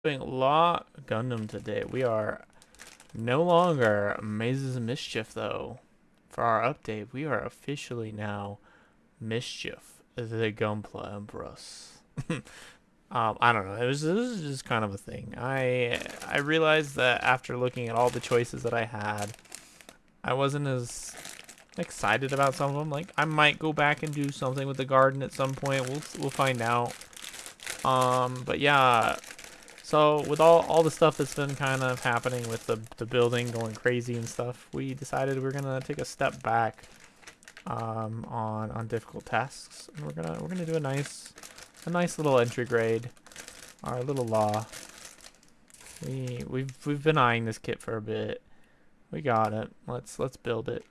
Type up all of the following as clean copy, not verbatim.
Doing Law Gundam today. We are no longer Mazes of Mischief, though. For our update, we are officially now Mischief, the Gunpla Empress. I don't know. It was just kind of a thing. I realized that after looking at all the choices that I had, I wasn't as excited about some of them. Like I might go back and do something with the garden at some point. We'll find out. But yeah. So with all the stuff that's been kind of happening with the building going crazy and stuff, we decided we're gonna take a step back on difficult tasks, and we're gonna do a nice little entry grade, our little law. We've been eyeing this kit for a bit. We got it. Let's build it.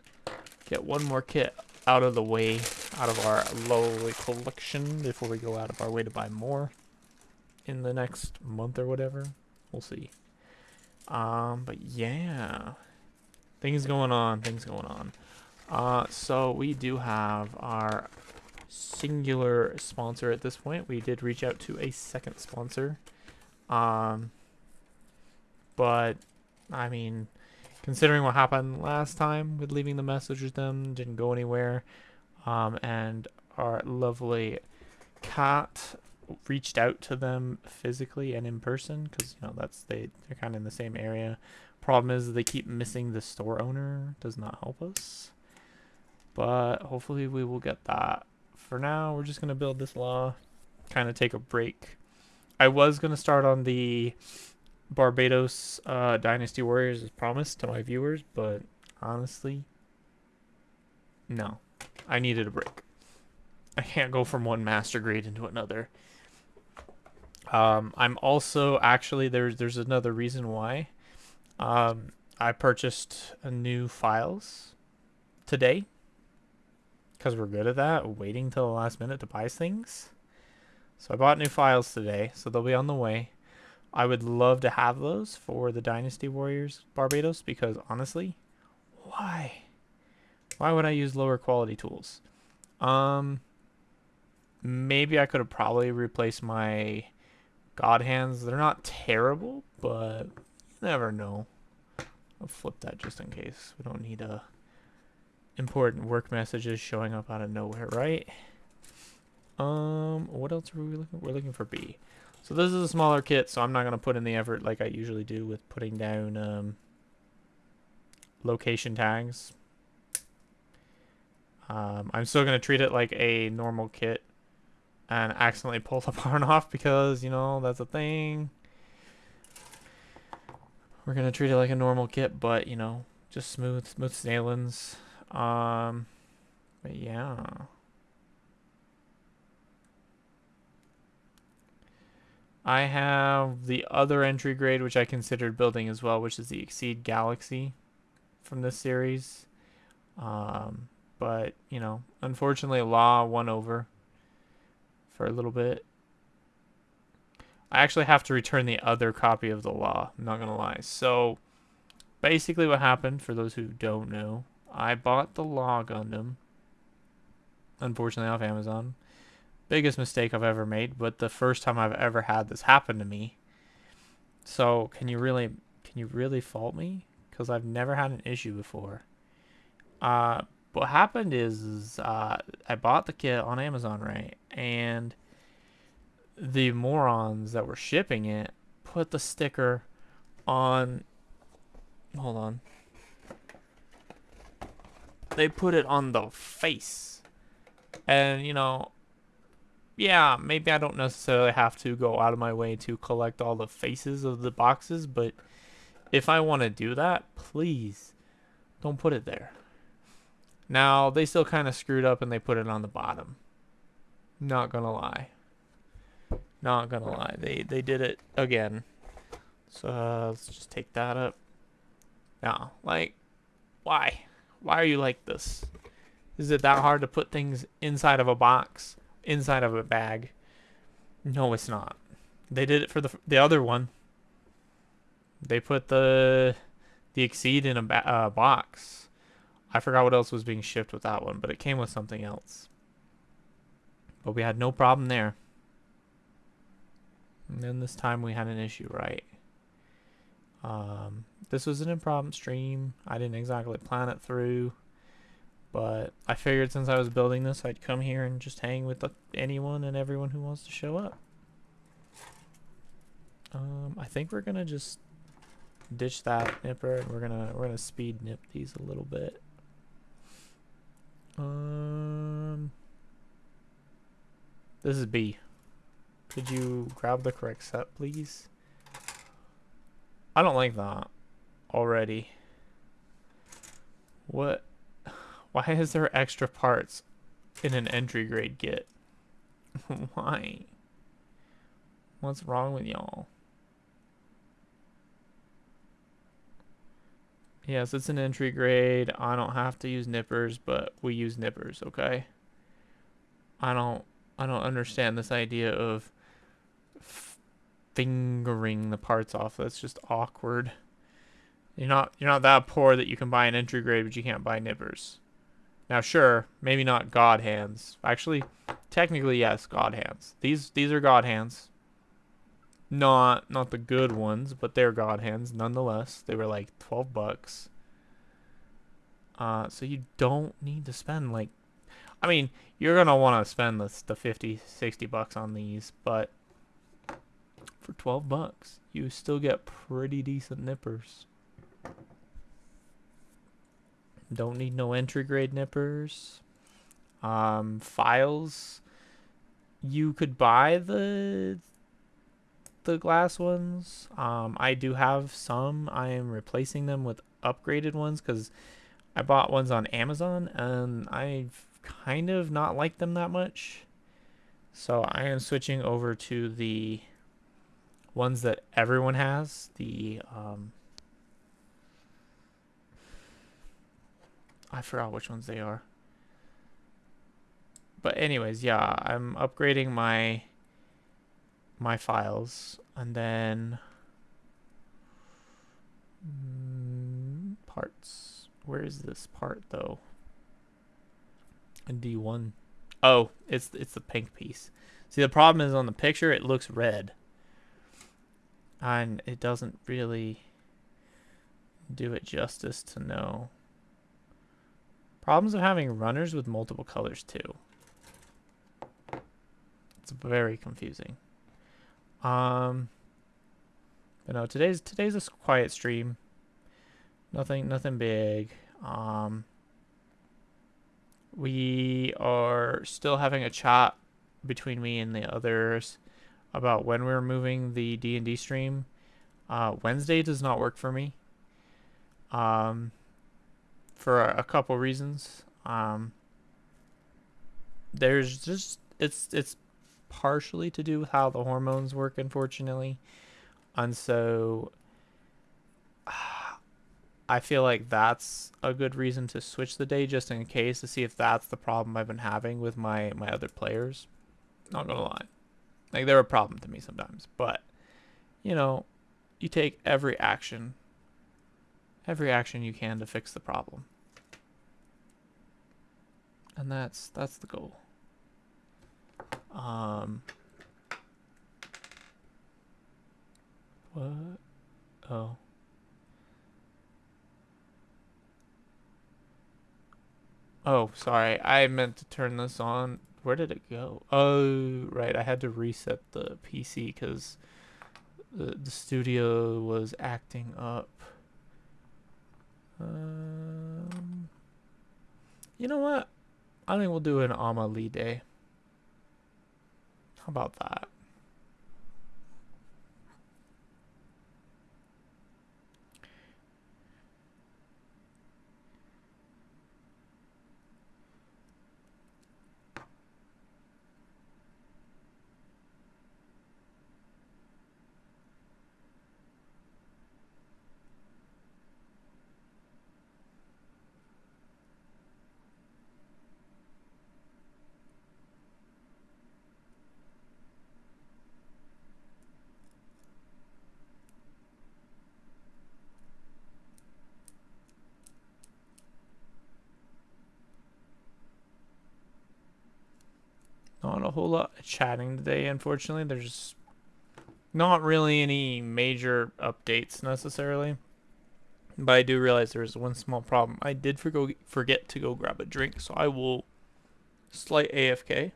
Get one more kit out of the way, out of our lowly collection before we go out of our way to buy more in the next month or whatever. We'll see. But yeah, things going on. So we do have our singular sponsor at this point. We did reach out to a second sponsor. But I mean, considering what happened last time with leaving the message with them, didn't go anywhere. And our lovely Cat reached out to them physically and in person because they're kind of in the same area. Problem is they keep missing the store owner. Does not help us, but hopefully we will get that. For now, we're just gonna build this law, kind of take a break. I was gonna start on the Barbados Dynasty Warriors as promised to my viewers, but honestly, no, I needed a break. I can't go from one master grade into another. I'm also actually there's another reason why. I purchased a new files today because we're good at that, waiting till the last minute to buy things. So I bought new files today, so they'll be on the way. I would love to have those for the Dynasty Warriors Barbados because honestly, why? Why would I use lower quality tools? Maybe I could have probably replaced my God hands. They're not terrible, but you never know. I'll flip that just in case. We don't need important work messages showing up out of nowhere, right? What else are we looking? We're looking for B. So this is a smaller kit, so I'm not gonna put in the effort like I usually do with putting down location tags. I'm still gonna treat it like a normal kit and accidentally pull the barn off because that's a thing. We're gonna treat it like a normal kit, but just smooth sailings. But yeah. I have the other entry grade, which I considered building as well, which is the Exceed Galaxy from this series. But, unfortunately, Law won over for a little bit. I actually have to return the other copy of the Law, I'm not going to lie. So, basically what happened, for those who don't know, I bought the Law Gundam, unfortunately off Amazon. Biggest mistake I've ever made, but the first time I've ever had this happen to me. So, can you really fault me? Because I've never had an issue before. What happened is I bought the kit on Amazon, right? And the morons that were shipping it put the sticker on. Hold on. They put it on the face. And, yeah, maybe I don't necessarily have to go out of my way to collect all the faces of the boxes, but if I want to do that, please don't put it there. Now, they still kind of screwed up and they put it on the bottom. Not gonna lie. Not gonna lie. They did it again. So let's just take that up. Now, like, why? Why are you like this? Is it that hard to put things inside of a box? Inside of a bag? No, it's not. They did it for the other one. They put the Exceed in a box. I forgot what else was being shipped with that one, but it came with something else. But we had no problem there. And then this time we had an issue, right? This was an impromptu stream. I didn't exactly plan it through, but I figured since I was building this, I'd come here and just hang with anyone and everyone who wants to show up. I think we're gonna just ditch that nipper and we're gonna speed nip these a little bit. This is B. Could you grab the correct set, please? I don't like that already. What? Why is there extra parts in an entry grade kit? Why? What's wrong with y'all? Yes, it's an entry grade. I don't have to use nippers, but we use nippers, okay? I don't understand this idea of fingering the parts off. That's just awkward. You're not that poor that you can buy an entry grade, but you can't buy nippers. Now, sure, maybe not God hands. Actually, technically, yes, God hands. These are God hands. Not the good ones, but they're God hands nonetheless. They were like 12 bucks. So you don't need to spend like, I mean, you're gonna want to spend the 50, 60 bucks on these, but for 12 bucks, you still get pretty decent nippers. Don't need no entry grade nippers. Files, you could buy the glass ones. I do have some. I am replacing them with upgraded ones because I bought ones on Amazon and I've kind of not liked them that much. So I am switching over to the ones that everyone has. I forgot which ones they are. But anyways, yeah, I'm upgrading my files, and then parts. Where is this part though? In D1. Oh, it's the pink piece. See, the problem is on the picture it looks red, and it doesn't really do it justice to know. Problems of having runners with multiple colors too. It's very confusing. But no, today's a quiet stream. Nothing big. We are still having a chat between me and the others about when we're moving the D&D stream. Wednesday does not work for me. For a couple reasons. There's just it's partially to do with how the hormones work, unfortunately, and so I feel like that's a good reason to switch the day just in case, to see if that's the problem I've been having with my other players. Not gonna lie, like they're a problem to me sometimes, but you know, you take every action you can to fix the problem. And that's the goal. What? Oh. Oh, sorry. I meant to turn this on. Where did it go? Oh, right. I had to reset the PC because the studio was acting up. You know what? I think we'll do an Amalie day. How about that? Not a whole lot of chatting today, unfortunately. There's Not really any major updates necessarily. But I do realize there's one small problem. I did forget to go grab a drink, so I will slight AFK.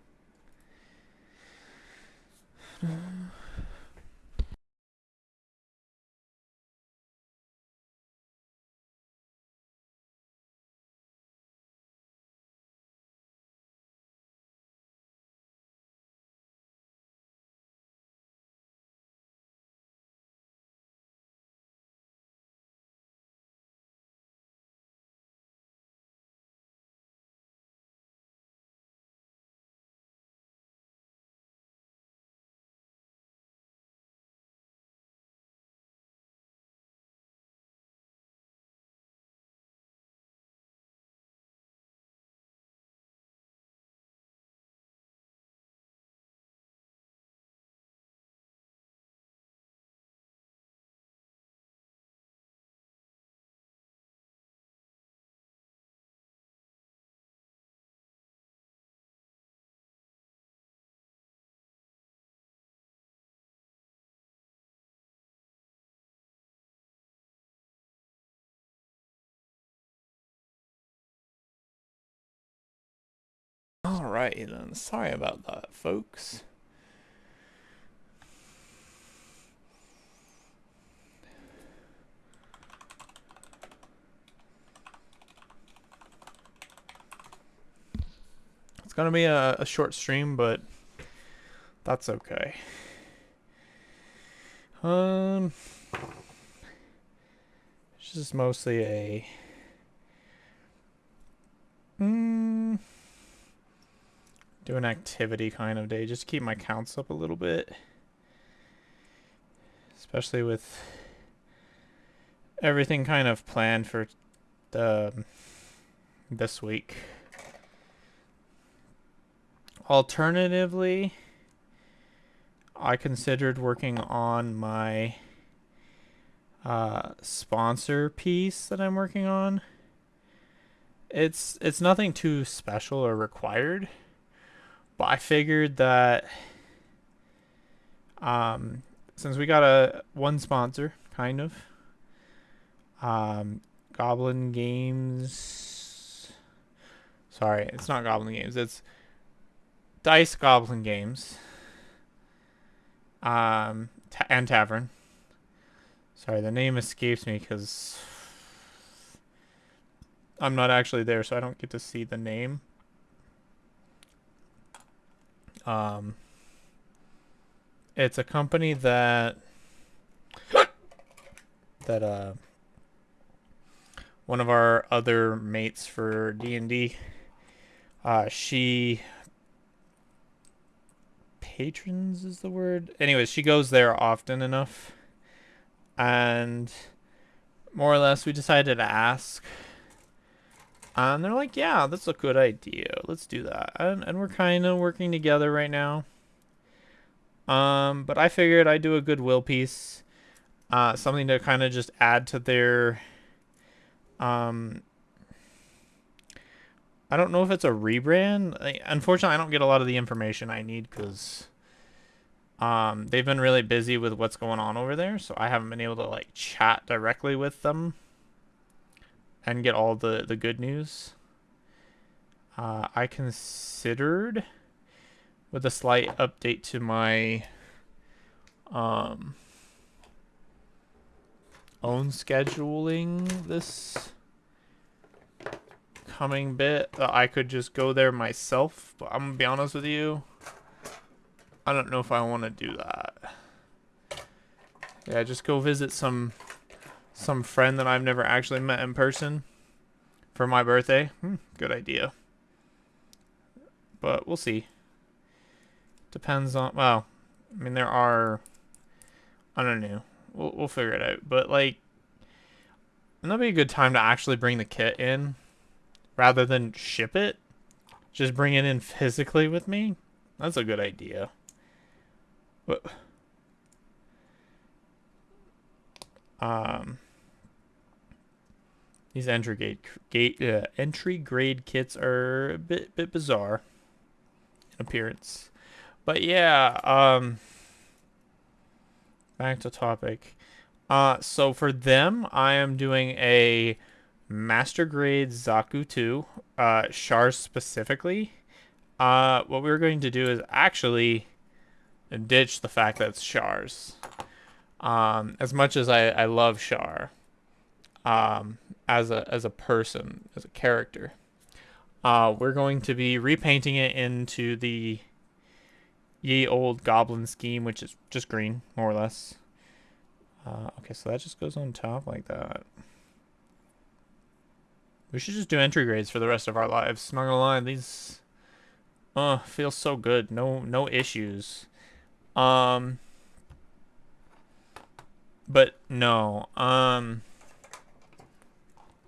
Alright then, sorry about that, folks. It's gonna be a short stream, but that's okay. It's just mostly a do an activity kind of day, just to keep my counts up a little bit. Especially with everything kind of planned for this week. Alternatively, I considered working on my sponsor piece that I'm working on. It's nothing too special or required, but I figured that since we got one sponsor, kind of, Goblin Games. Sorry, it's not Goblin Games. It's Dice Goblin Games. And Tavern. Sorry, the name escapes me because I'm not actually there, so I don't get to see the name. It's a company that one of our other mates for D&D, she patrons is the word. Anyways, she goes there often enough, and more or less we decided to ask. And they're like, yeah, that's a good idea. Let's do that. And we're kind of working together right now. But I figured I'd do a goodwill piece. Something to kind of just add to their... I don't know if it's a rebrand. Unfortunately, I don't get a lot of the information I need because they've been really busy with what's going on over there. So I haven't been able to like chat directly with them and get all the good news. I considered, with a slight update to my own scheduling this coming bit, I could just go there myself, but I'm gonna be honest with you, I don't know if I want to do that. Yeah, just go visit some friend that I've never actually met in person for my birthday. Good idea. But we'll see. Depends on, well, I mean, there are, I don't know. We'll figure it out. But like, that'd be a good time to actually bring the kit in rather than ship it. Just bring it in physically with me. That's a good idea. But these entry grade kits are a bit bizarre in appearance. But yeah, back to topic. So for them, I am doing a Master Grade Zaku 2, Char specifically. What we're going to do is actually ditch the fact that it's Chars. As much as I love Char, as a person, as a character, we're going to be repainting it into the ye old goblin scheme, which is just green, more or less. Okay, so that just goes on top like that. We should just do entry grades for the rest of our lives. Not gonna lie, these feel so good. No issues. Um, but no.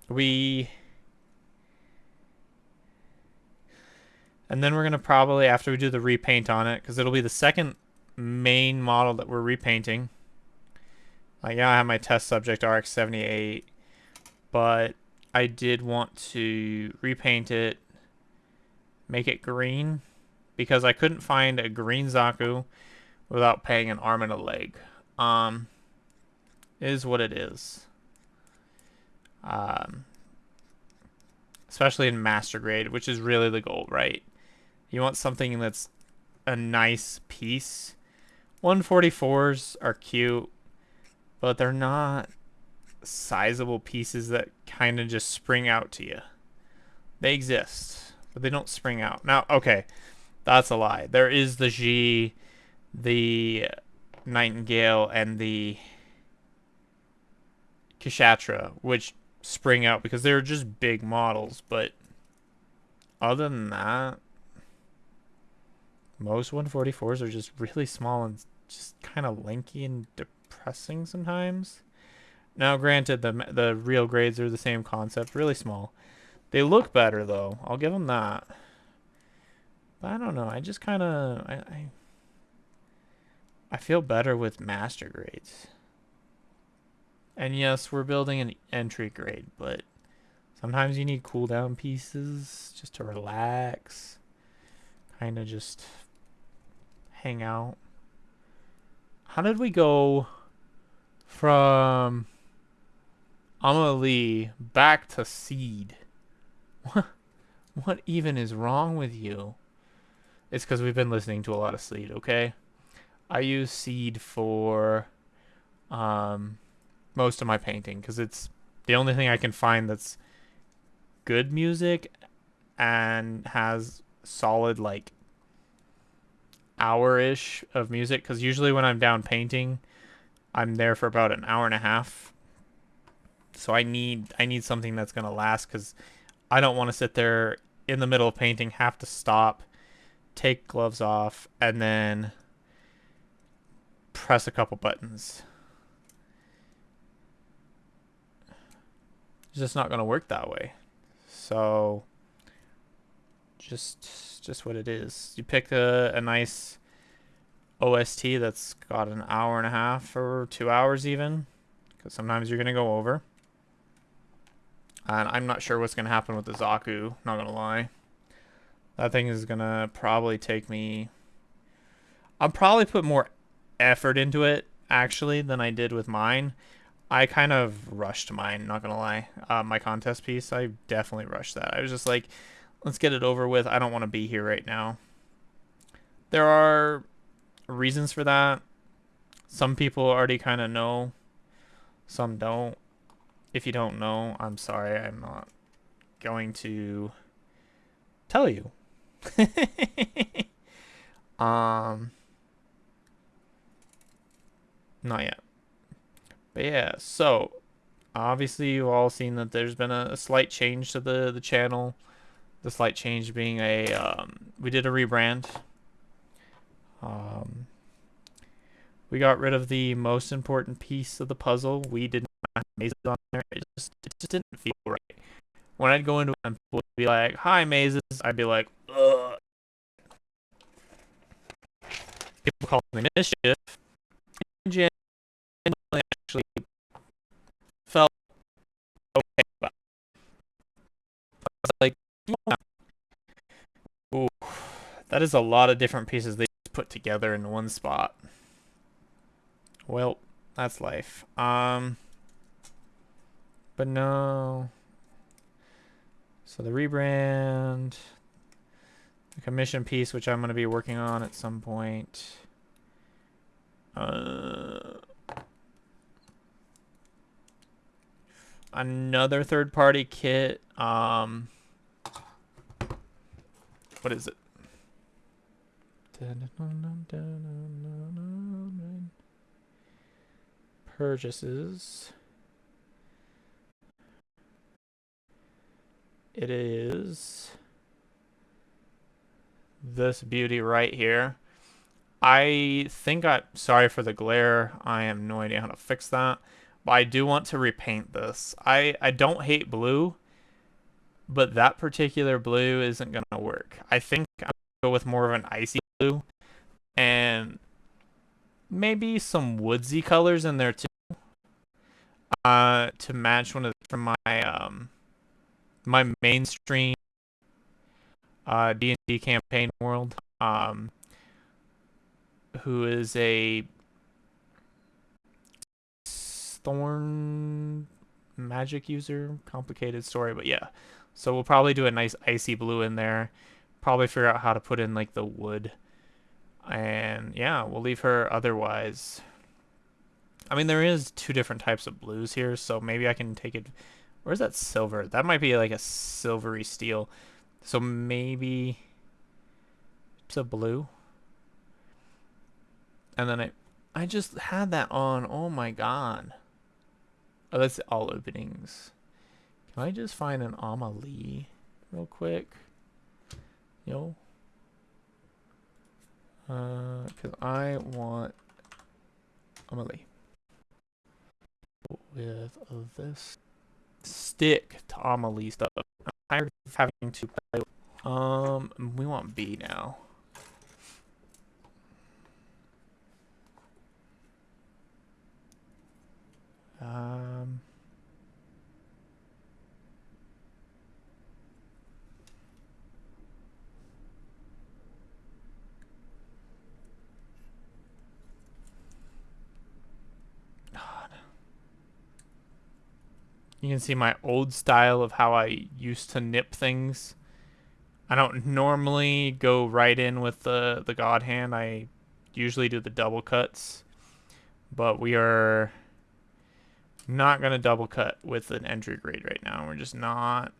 We and then we're gonna probably, after we do the repaint on it, because it'll be the second main model that we're repainting. Yeah, I have my test subject RX-78, but I did want to repaint it, make it green, because I couldn't find a green Zaku without paying an arm and a leg. Is what it is. Especially in Master Grade, which is really the goal, right? You want something that's a nice piece. 144s are cute, but they're not sizable pieces that kind of just spring out to you. They exist, but they don't spring out. Now, okay, that's a lie. There is the G, the Nightingale, and the Kshatra, which spring out because they're just big models, but other than that, most 144s are just really small and just kind of lanky and depressing sometimes. Now, granted, the real grades are the same concept, really small. They look better though. I'll give them that. But I don't know. I just kind of I feel better with master grades. And yes, we're building an entry grade, but sometimes you need cooldown pieces just to relax. Kind of just hang out. How did we go from Amelie back to Seed? What even is wrong with you? It's because we've been listening to a lot of Seed, okay? I use Seed for most of my painting because it's the only thing I can find that's good music and has solid like hour-ish of music, because usually when I'm down painting I'm there for about an hour and a half, so I need something that's gonna last, because I don't want to sit there in the middle of painting, have to stop, take gloves off, and then press a couple buttons. It's just not gonna work that way. So just what it is. You pick a nice OST that's got an hour and a half or 2 hours even, because sometimes you're gonna go over. And I'm not sure what's gonna happen with the Zaku, not gonna lie. That thing is gonna probably take me... I'll probably put more effort into it, actually, than I did with mine. I kind of rushed mine, not gonna lie. My contest piece, I definitely rushed that. I was just like, let's get it over with. I don't want to be here right now. There are reasons for that. Some people already kind of know. Some don't. If you don't know, I'm sorry. I'm not going to tell you. Not yet. But yeah, so obviously you've all seen that there's been a slight change to the channel. The slight change being we did a rebrand. We got rid of the most important piece of the puzzle. We did not have mazes on there. It just didn't feel right. When I'd go into it and people would be like, "Hi, mazes," I'd be like, "Ugh." People call me mischief. And genuinely actually felt okay about it. I was like, yeah. Ooh, that is a lot of different pieces they just put together in one spot. Well, That's life. But no. So the rebrand, the commission piece, which I'm going to be working on at some point. Another third-party kit. What is it? Purchases. It is this beauty right here. I think sorry for the glare. I have no idea how to fix that. But I do want to repaint this. I don't hate blue, but that particular blue isn't going to work. I think I'm going to go with more of an icy blue and maybe some woodsy colors in there too. To match one of from my my mainstream D&D campaign world. Who is a Thorn magic user. Complicated story, but yeah. So we'll probably do a nice icy blue in there. Probably figure out how to put in like the wood. And yeah, we'll leave her otherwise. I mean, there is two different types of blues here, so maybe I can take it. Where's that silver? That might be like a silvery steel. So maybe it's a blue. And then I just had that on. Oh my god. Oh, that's all openings. Can I just find an Amelie real quick? Yo. Because I want Amelie. With this. Stick to Amelie stuff. I'm tired of having to play. We want B now. You can see my old style of how I used to nip things. I don't normally go right in with the God Hand. I usually do the double cuts. But we are not going to double cut with an entry grade right now. We're just not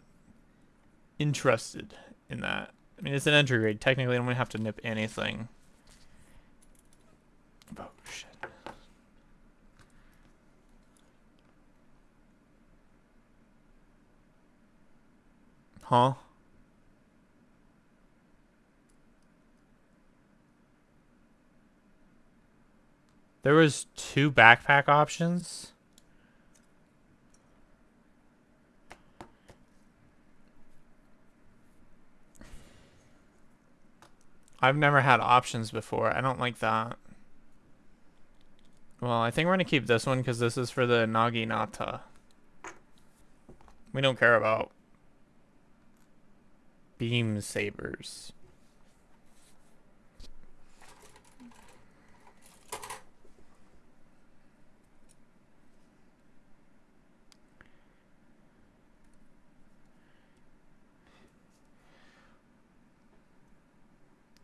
interested in that. I mean, it's an entry grade. Technically, I don't have to nip anything. Oh, shit. Huh? There was 2 backpack options. I've never had options before. I don't like that. Well, I think we're going to keep this one because this is for the Naginata. We don't care about beam sabers.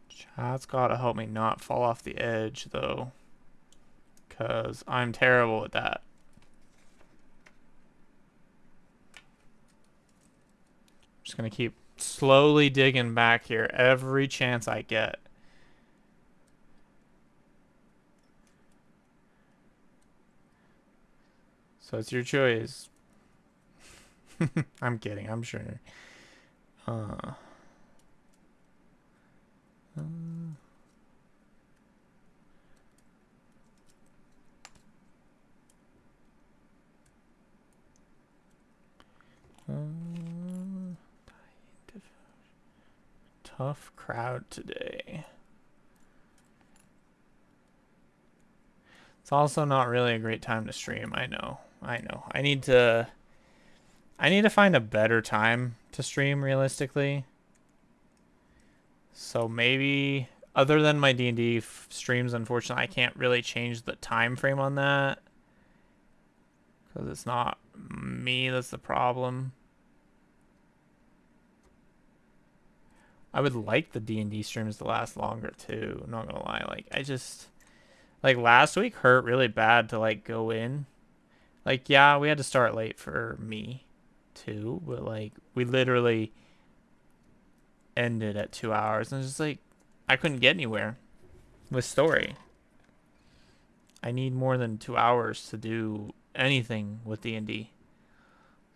Chat's gotta help me not fall off the edge, though. Because I'm terrible at that. Just gonna keep slowly digging back here every chance I get. So it's your choice. I'm kidding, I'm sure. Tough crowd today. It's also not really a great time to stream. I know. I need to find a better time to stream realistically. So maybe other than my D&D streams, unfortunately, I can't really change the time frame on that. Because it's not me that's the problem. I would like the D&D streams to last longer too. I'm not gonna lie. Like I just like last week hurt really bad to like go in. Like yeah, we had to start late for me too, but like we literally ended at 2 hours and it's just like I couldn't get anywhere with story. I need more than 2 hours to do anything with D&D,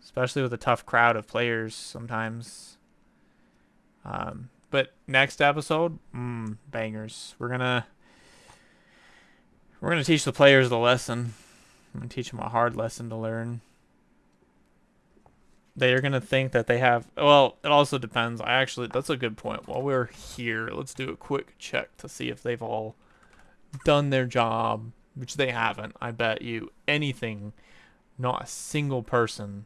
especially with a tough crowd of players sometimes. But next episode, bangers. We're gonna teach the players the lesson. I'm gonna teach them a hard lesson to learn. They are gonna think that they have. Well, it also depends. That's a good point. While we're here, let's do a quick check to see if they've all done their job, which they haven't. I bet you anything. Not a single person.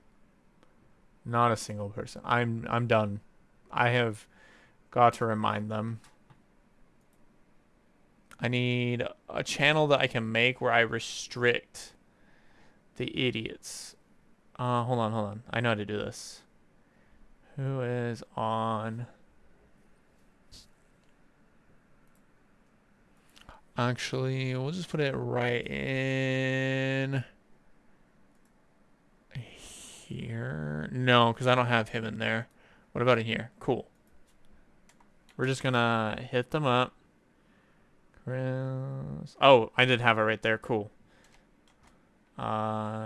Not a single person. I'm done. I have got to remind them. I need a channel that I can make where I restrict the idiots. Hold on. I know how to do this. Who is on? Actually, we'll just put it right in here. No, because I don't have him in there. What about in here? Cool. We're just gonna hit them up. Chris. Oh, I did have it right there. Cool.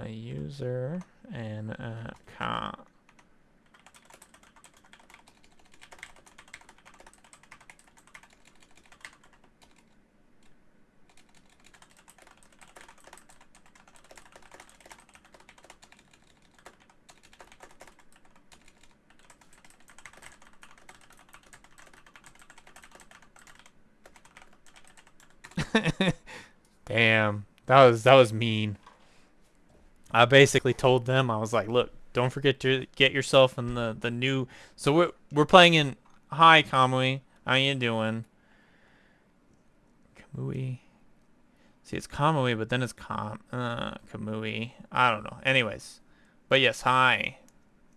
User and account. Damn, that was mean. I basically told them I was like, look, don't forget to get yourself in the new. So we're playing in. Hi, Kamui. How you doing? Kamui. See, it's Kamui, but then it's Kamui. I don't know. Anyways, but yes, hi.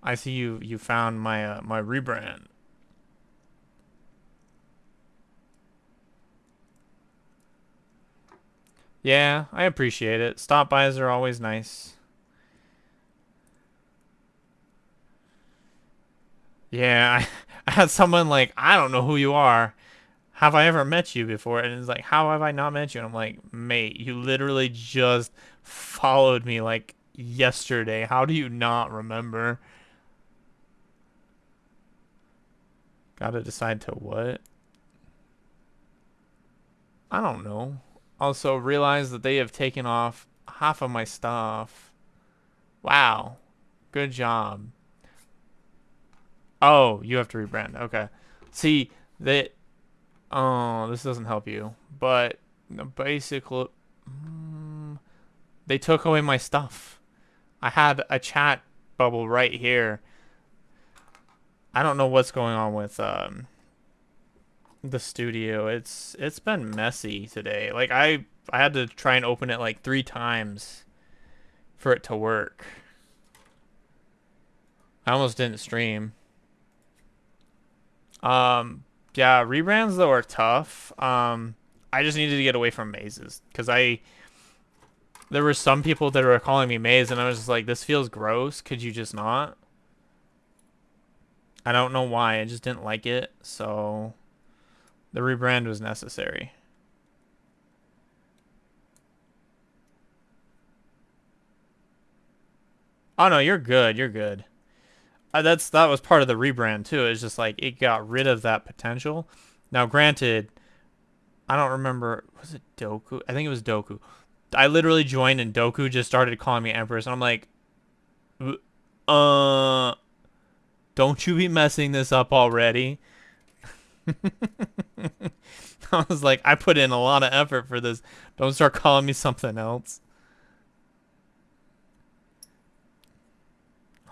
I see you found my my rebrand. Yeah, I appreciate it. Stop bys are always nice. Yeah, I had someone like, I don't know who you are. Have I ever met you before? And it's like, how have I not met you? And I'm like, mate, you literally just followed me like yesterday. How do you not remember? Gotta decide to what? I don't know. Also, realize that they have taken off half of my stuff. Wow. Good job. Oh, you have to rebrand. Okay. See, they. Oh, this doesn't help you. But basically, they took away my stuff. I had a chat bubble right here. I don't know what's going on with the studio. It's been messy today. Like I had to try and open it like 3 times for it to work. I almost didn't stream. Yeah, rebrands though are tough. I just needed to get away from mazes because there were some people that were calling me maze and I was just like, this feels gross. Could you just not? I don't know why. I just didn't like it. So the rebrand was necessary. Oh no, you're good. You're good. That was part of the rebrand too. It's just like it got rid of that potential. Now, granted, I don't remember. Was it Doku? I think it was Doku. I literally joined and Doku just started calling me Empress, and I'm like, uh, don't you be messing this up already? I was like, I put in a lot of effort for this. Don't start calling me something else.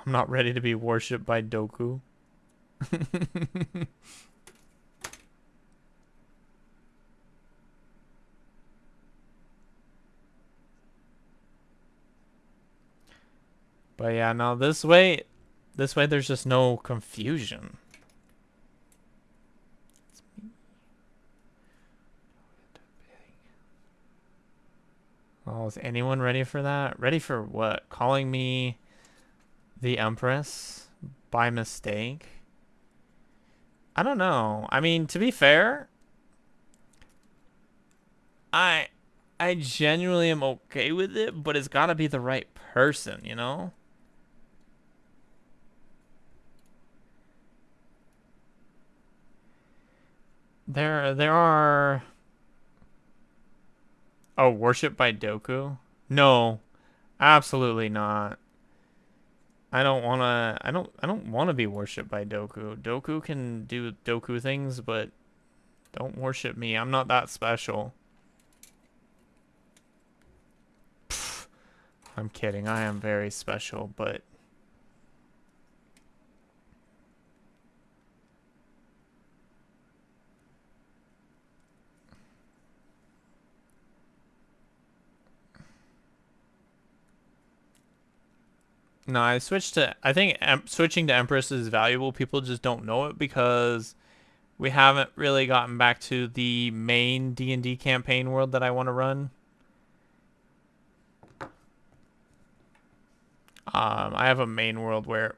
I'm not ready to be worshipped by Doku. But yeah, no, this way there's just no confusion. Oh, is anyone ready for that? Ready for what? Calling me the Empress by mistake? I don't know. I mean, to be fair, I I genuinely am okay with it, but it's got to be the right person, you know? There are. Oh, worship by Doku? No, absolutely not. I don't wanna be worshipped by Doku. Doku can do Doku things, but don't worship me. I'm not that special. Pfft, I'm kidding. I am very special, but no, I think switching to Empress is valuable. People just don't know it because we haven't really gotten back to the main D&D campaign world that I want to run. I have a main world where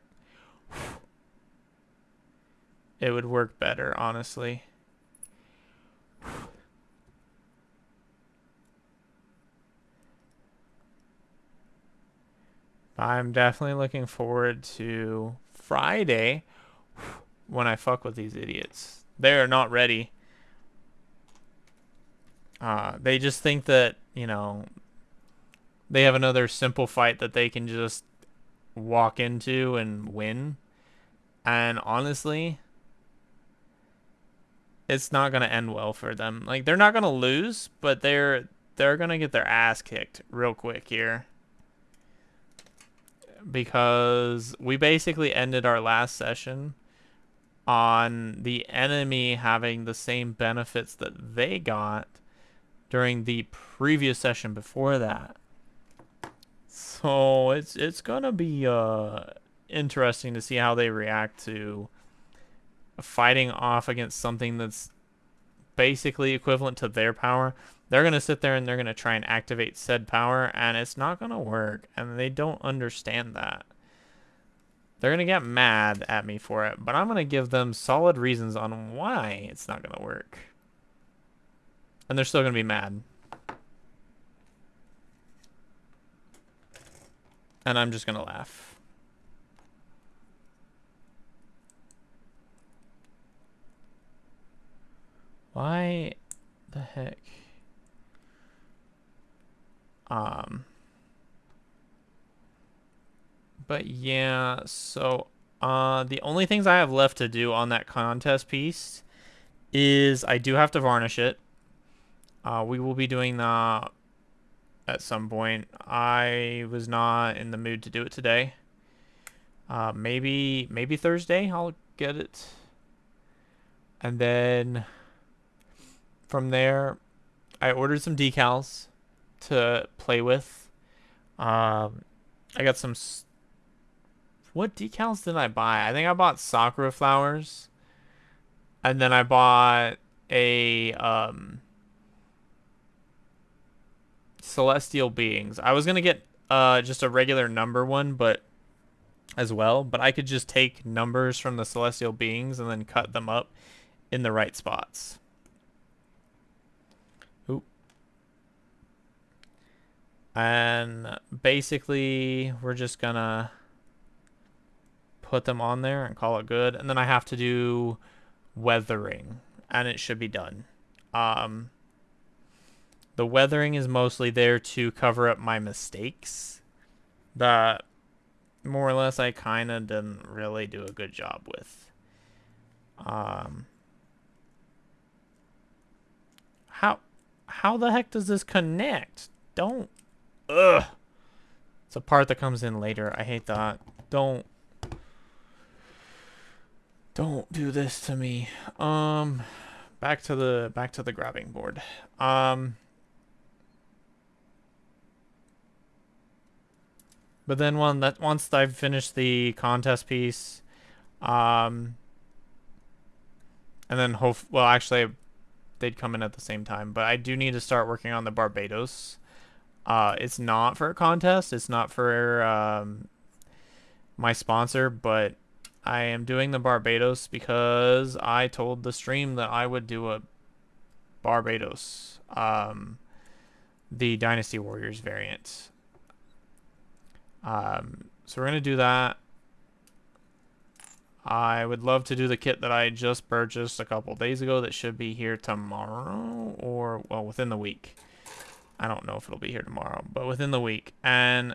it would work better, honestly. I'm definitely looking forward to Friday when I fuck with these idiots. They're not ready. They just think that, they have another simple fight that they can just walk into and win. And honestly, it's not going to end well for them. Like, they're not going to lose, but they're going to get their ass kicked real quick here. Because we basically ended our last session on the enemy having the same benefits that they got during the previous session before that. So it's gonna be interesting to see how they react to fighting off against something that's basically equivalent to their power. They're gonna sit there and they're gonna try and activate said power, and it's not gonna work, and they don't understand that. They're gonna get mad at me for it, but I'm gonna give them solid reasons on why it's not gonna work. And they're still gonna be mad. And I'm just gonna laugh. Why the heck? But yeah, so the only things I have left to do on that contest piece is I do have to varnish it. We will be doing that at some point. I was not in the mood to do it today. Maybe Thursday I'll get it. And then from there, I ordered some decals to play with. I got some. What decals did I buy? I think I bought sakura flowers, and then I bought a celestial beings. I was gonna get just a regular number one, but as well, but I could just take numbers from the celestial beings and then cut them up in the right spots. Oop. And basically, we're just gonna put them on there and call it good. And then I have to do weathering, and it should be done. The weathering is mostly there to cover up my mistakes that more or less I kind of didn't really do a good job with. How the heck does this connect? Don't. Ugh. It's a part that comes in later. I hate that. Don't do this to me. Back to the grabbing board. But then once I've finished the contest piece, and then well, actually, they'd come in at the same time. But I do need to start working on the Barbados. It's not for a contest. It's not for my sponsor, but I am doing the Barbados because I told the stream that I would do a Barbados, the Dynasty Warriors variant. So we're gonna do that. I would love to do the kit that I just purchased a couple days ago that should be here tomorrow, or, well, within the week. I don't know if it'll be here tomorrow, but within the week. And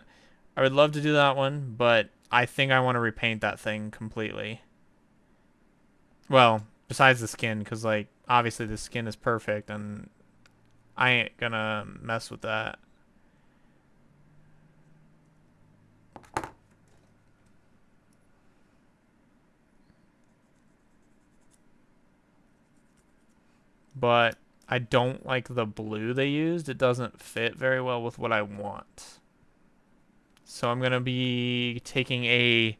I would love to do that one, but I think I want to repaint that thing completely. Well, besides the skin, because, like, obviously the skin is perfect, and I ain't gonna mess with that. But I don't like the blue they used. It doesn't fit very well with what I want. So I'm gonna be taking a...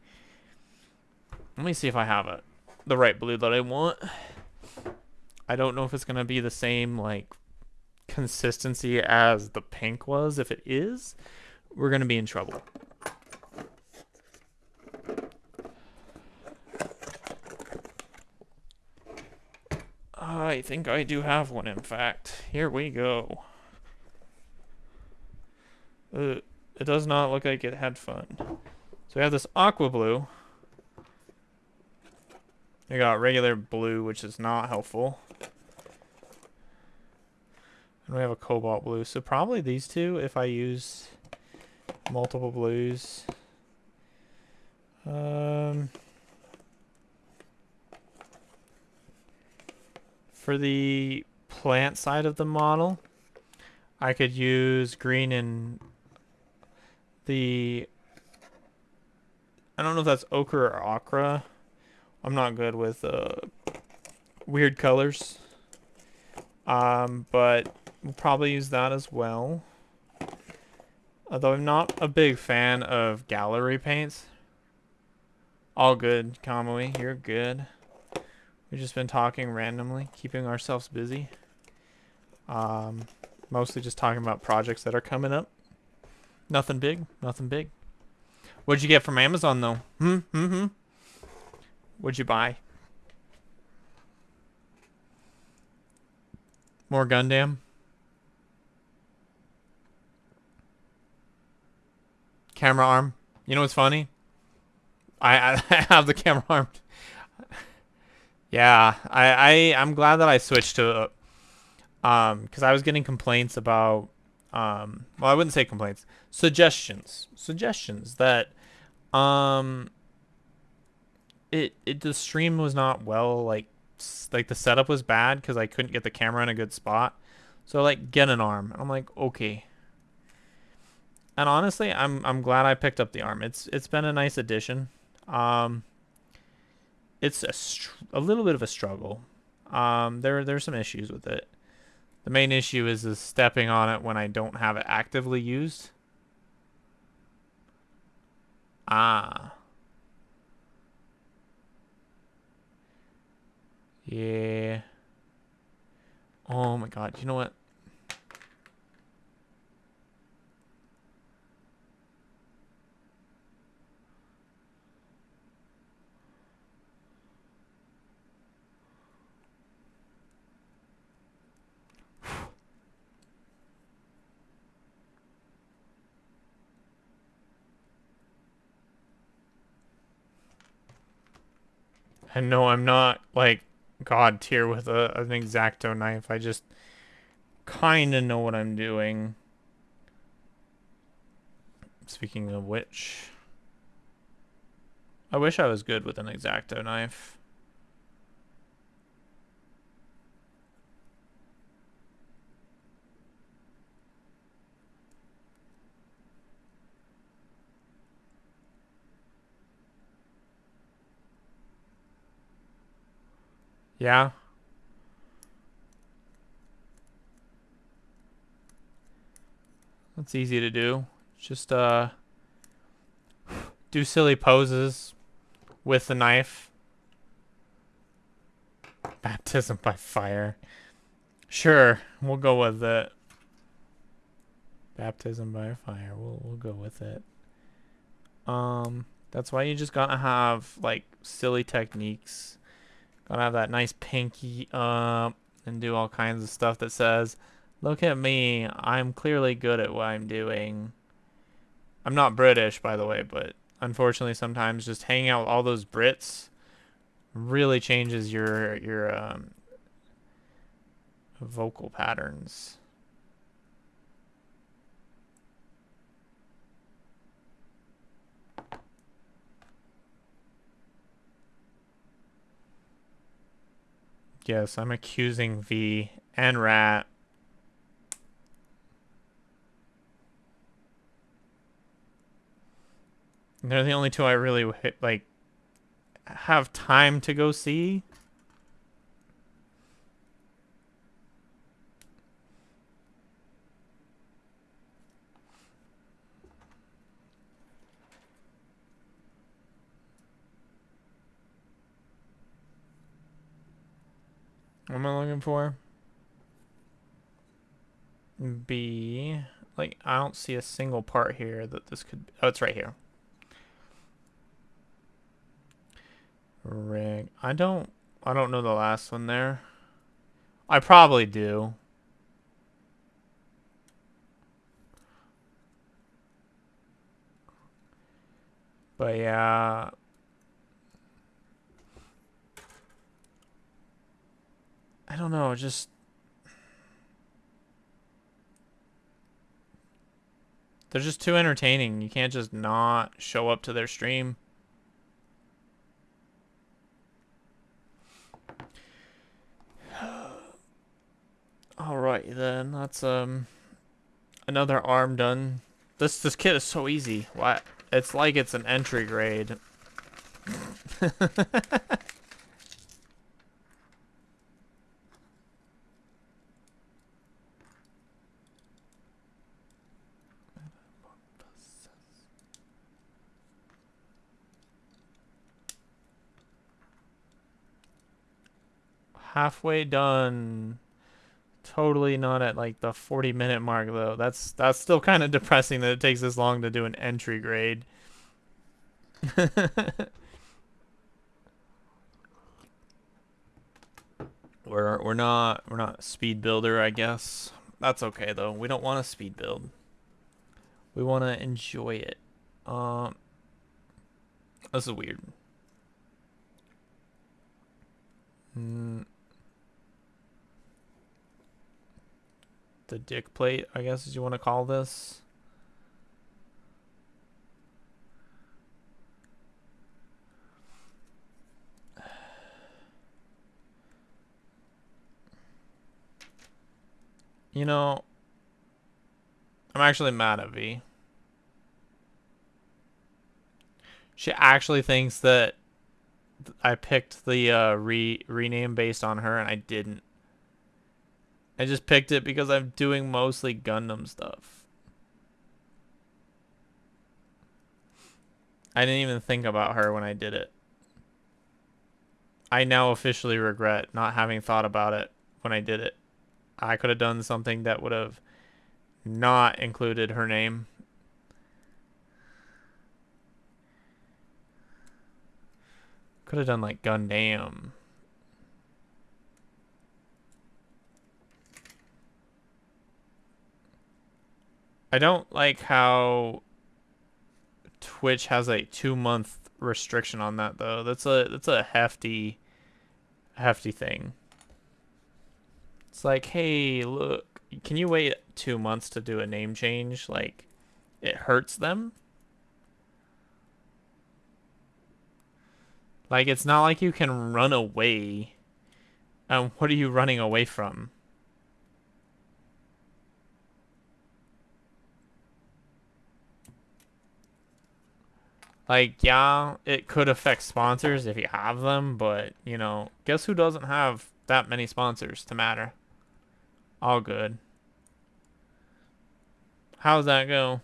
Let me see if I have the right blue that I want. I don't know if it's gonna be the same, like, consistency as the pink was. If it is, we're gonna be in trouble. I think I do have one, in fact. Here we go. It does not look like it had fun. So we have this aqua blue. We got regular blue, which is not helpful. And we have a cobalt blue. So probably these two if I use multiple blues. For the plant side of the model, I could use green and the... I don't know if that's ochre or ochre. I'm not good with weird colors. But we'll probably use that as well. Although I'm not a big fan of gallery paints. All good, Kamui. You're good. We've just been talking randomly, keeping ourselves busy. Mostly just talking about projects that are coming up. Nothing big, nothing big. What'd you get from Amazon, though? What'd you buy? More Gundam? Camera arm? You know what's funny? I have the camera arm. Yeah, I'm glad that I switched to because I was getting complaints about well, I wouldn't say complaints, suggestions that the stream was not well, like the setup was bad because I couldn't get the camera in a good spot. So like, get an arm. I'm like, okay. And honestly, I'm glad I picked up the arm. It's been a nice addition. It's a little bit of a struggle. There's some issues with it. The main issue is stepping on it when I don't have it actively used. Ah. Yeah. Oh my god. You know what? And no, I'm not like god tier with an X-Acto knife. I just kind of know what I'm doing. Speaking of which, I wish I was good with an X-Acto knife. Yeah. That's easy to do. Just do silly poses with the knife. Baptism by fire. Sure, we'll go with it. Baptism by fire. We'll go with it. That's why you just gotta have like silly techniques. Gotta have that nice pinky up and do all kinds of stuff that says, "Look at me. I'm clearly good at what I'm doing." I'm not British, by the way, but unfortunately, sometimes just hanging out with all those Brits really changes your vocal patterns. Yes, I'm accusing V and Rat. They're the only two I really like have time to go see. What am I looking for? B. Like, I don't see a single part here that this could... Oh, it's right here. Rig. I don't know the last one there. I probably do. But yeah. I don't know, just... They're just too entertaining. You can't just not show up to their stream. Alright then, that's another arm done. This kit is so easy. What? It's like it's an entry grade. Halfway done. Totally not at like the 40-minute mark though. That's still kind of depressing that it takes this long to do an entry grade. we're not speed builder, I guess. That's okay though. We don't want a speed build. We want to enjoy it. This is weird. The dick plate, I guess, as you want to call this. You know, I'm actually mad at V. She actually thinks that I picked the rename based on her, and I didn't. I just picked it because I'm doing mostly Gundam stuff. I didn't even think about her when I did it. I now officially regret not having thought about it when I did it. I could have done something that would have not included her name. Could have done like Gundam. I don't like how Twitch has a 2-month restriction on that though. That's a hefty thing. It's like, hey, look, can you wait 2 months to do a name change? Like, it hurts them. Like, it's not like you can run away. What are you running away from? Like, yeah, it could affect sponsors if you have them, but, you know, guess who doesn't have that many sponsors to matter? All good. How's that go?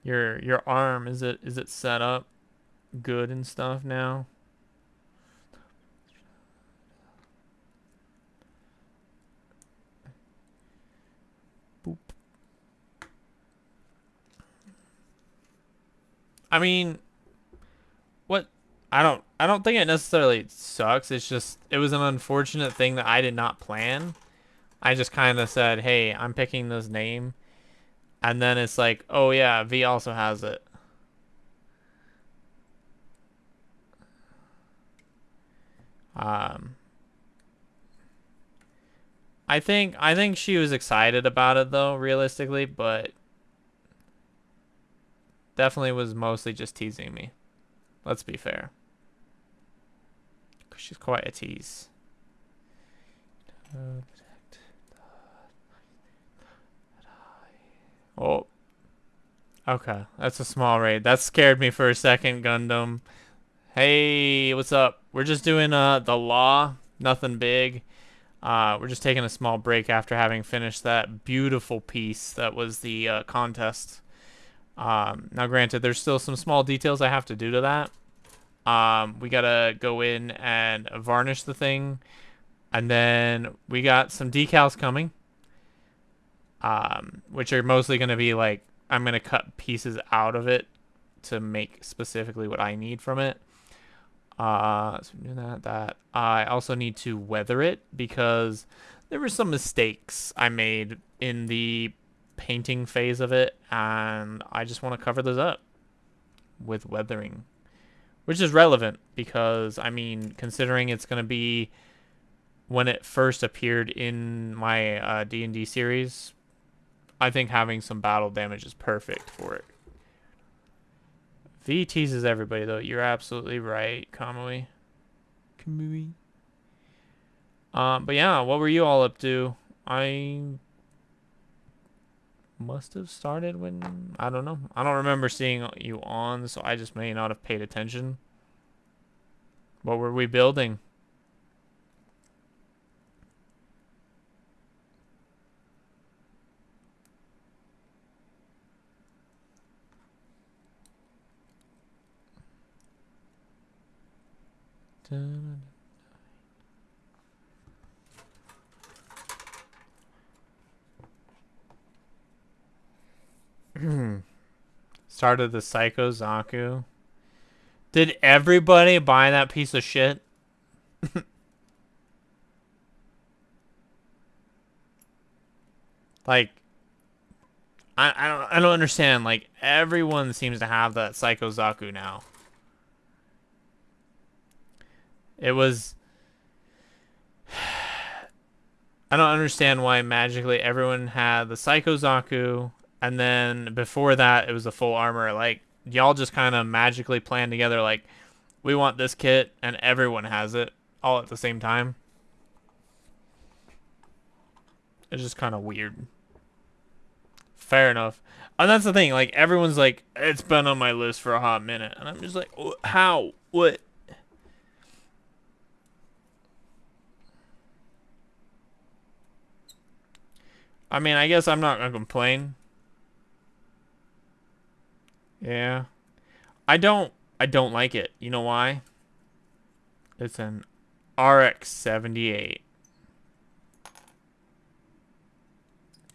Your arm, is it set up good and stuff now? Boop. I mean, what I don't think it necessarily sucks. It's just it was an unfortunate thing that I did not plan. I just kind of said, "Hey, I'm picking this name." And then it's like, "Oh yeah, V also has it." Um I think she was excited about it though, realistically, but definitely was mostly just teasing me. Let's be fair. 'Cause she's quite a tease. Oh, okay. That's a small raid. That scared me for a second, Gundam. Hey, what's up? We're just doing the law. Nothing big. We're just taking a small break after having finished that beautiful piece that was the contest. Now, granted, there's still some small details I have to do to that. We gotta go in and varnish the thing, and then we got some decals coming, which are mostly gonna be like I'm gonna cut pieces out of it to make specifically what I need from it. So do that. I also need to weather it because there were some mistakes I made in the painting phase of it, and I just want to cover those up with weathering, which is relevant because, I mean, considering it's going to be when it first appeared in my D&D series, I think having some battle damage is perfect for it. V teases everybody, though. You're absolutely right, Kamui. But yeah, what were you all up to? I must have started when... I don't know. I don't remember seeing you on, so I just may not have paid attention. What were we building? Started the Psycho Zaku. Did everybody buy that piece of shit? Like, I don't understand. Like, everyone seems to have that Psycho Zaku now. It was... I don't understand why magically everyone had the Psycho Zaku, and then before that it was a full armor. Like, y'all just kind of magically planned together, like, we want this kit, and everyone has it all at the same time. It's just kind of weird. Fair enough. And that's the thing, like, everyone's like, it's been on my list for a hot minute. And I'm just like, how? What? I mean, I guess I'm not gonna complain. Yeah. I don't like it. You know why? It's an RX-78.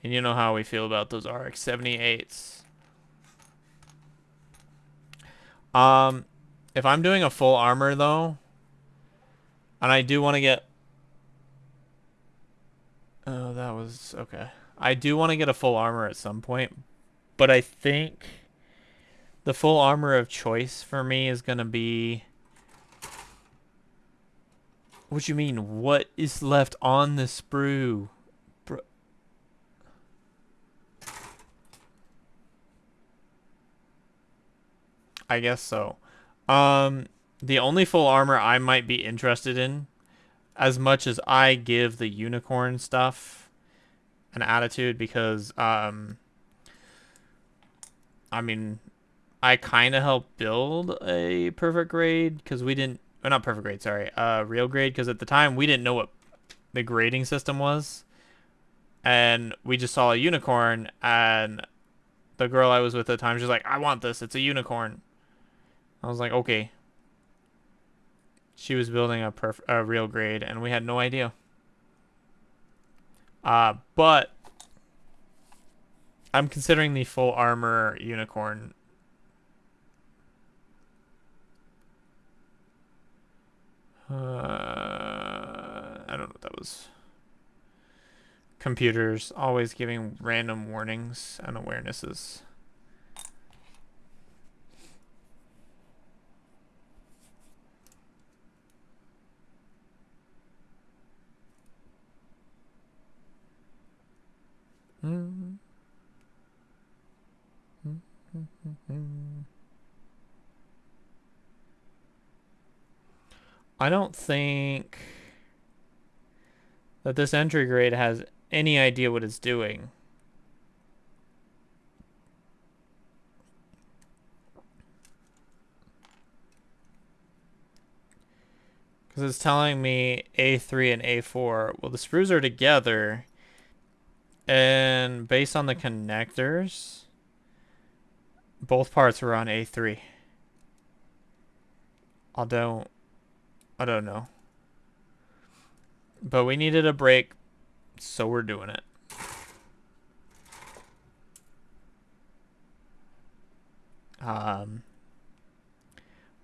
And you know how we feel about those RX-78s. If I'm doing a full armor though, and I do want to get... Oh, that was... Okay. I do want to get a full armor at some point, but I think the full armor of choice for me is going to be... What you mean? What is left on the sprue? Bro. I guess so. The only full armor I might be interested in, as much as I give the unicorn stuff an attitude, because I mean, I kind of helped build a perfect grade because we didn't, or not perfect grade, sorry, real grade, because at the time we didn't know what the grading system was, and we just saw a unicorn, and the girl I was with at the time, she's like, I want this. It's a unicorn. I was like, okay. She was building a real grade, and we had no idea. But I'm considering the full armor unicorn. I don't know what that was. Computers always giving random warnings and awarenesses. I don't think that this entry grade has any idea what it's doing. Because it's telling me A3 and A4. Well, the screws are together. And based on the connectors, both parts are on A3. I don't know. But we needed a break, so we're doing it. And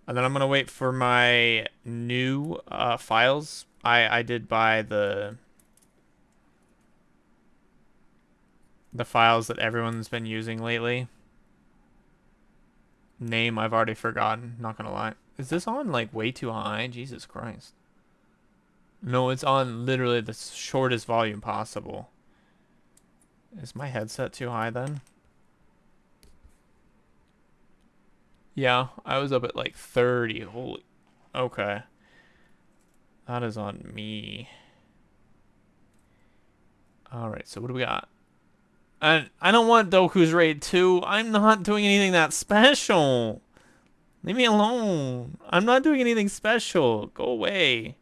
then I'm gonna wait for my new files. I did buy the files that everyone's been using lately. Name I've already forgotten, not gonna lie. Is this on like way too high? Jesus Christ. No, it's on literally the shortest volume possible. Is my headset too high then? Yeah, I was up at like 30. Holy. Okay. That is on me. Alright, so what do we got? And I don't want Doku's Raid 2. I'm not doing anything that special. Leave me alone. I'm not doing anything special. Go away.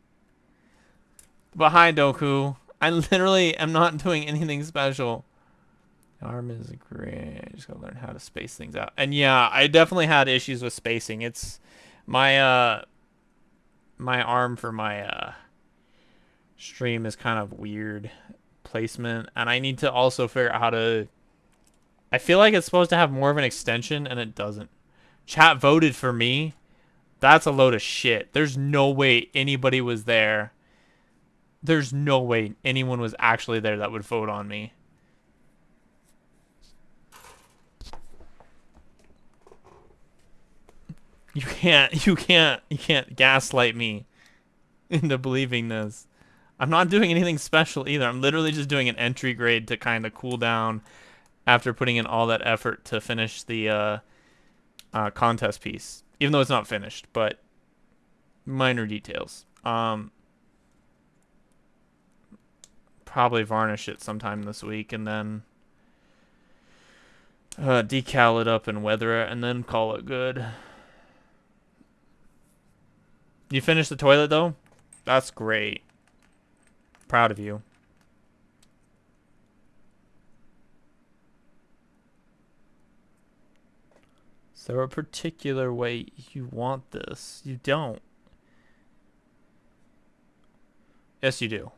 But hi, Doku. I literally am not doing anything special. Arm is great. I just gotta learn how to space things out. And yeah, I definitely had issues with spacing. It's my my arm for my stream is kind of weird placement, and I need to also figure out how to. I feel like it's supposed to have more of an extension, and it doesn't. Chat voted for me. That's a load of shit. There's no way anybody was there. There's no way anyone was actually there that would vote on me. You can't gaslight me into believing this. I'm not doing anything special either. I'm literally just doing an entry grade to kind of cool down after putting in all that effort to finish the contest piece. Even though it's not finished, but minor details. Probably varnish it sometime this week and then decal it up and weather it and then call it good. You finished the toilet though? That's great. Proud of you. Is there a particular way you want this? You don't. Yes, you do.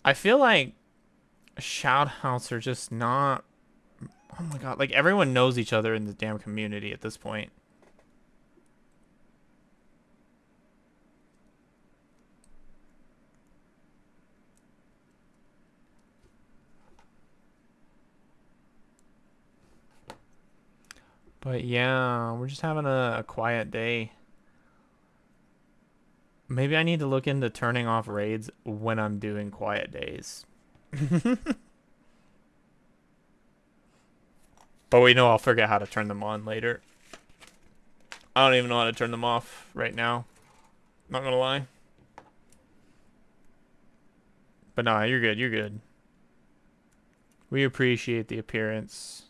I feel like shoutouts are just not... Oh my god, like everyone knows each other in the damn community at this point. But yeah, we're just having a quiet day. Maybe I need to look into turning off raids when I'm doing quiet days. But we know I'll forget how to turn them on later. I don't even know how to turn them off right now. Not gonna lie. But nah, you're good, you're good. We appreciate the appearance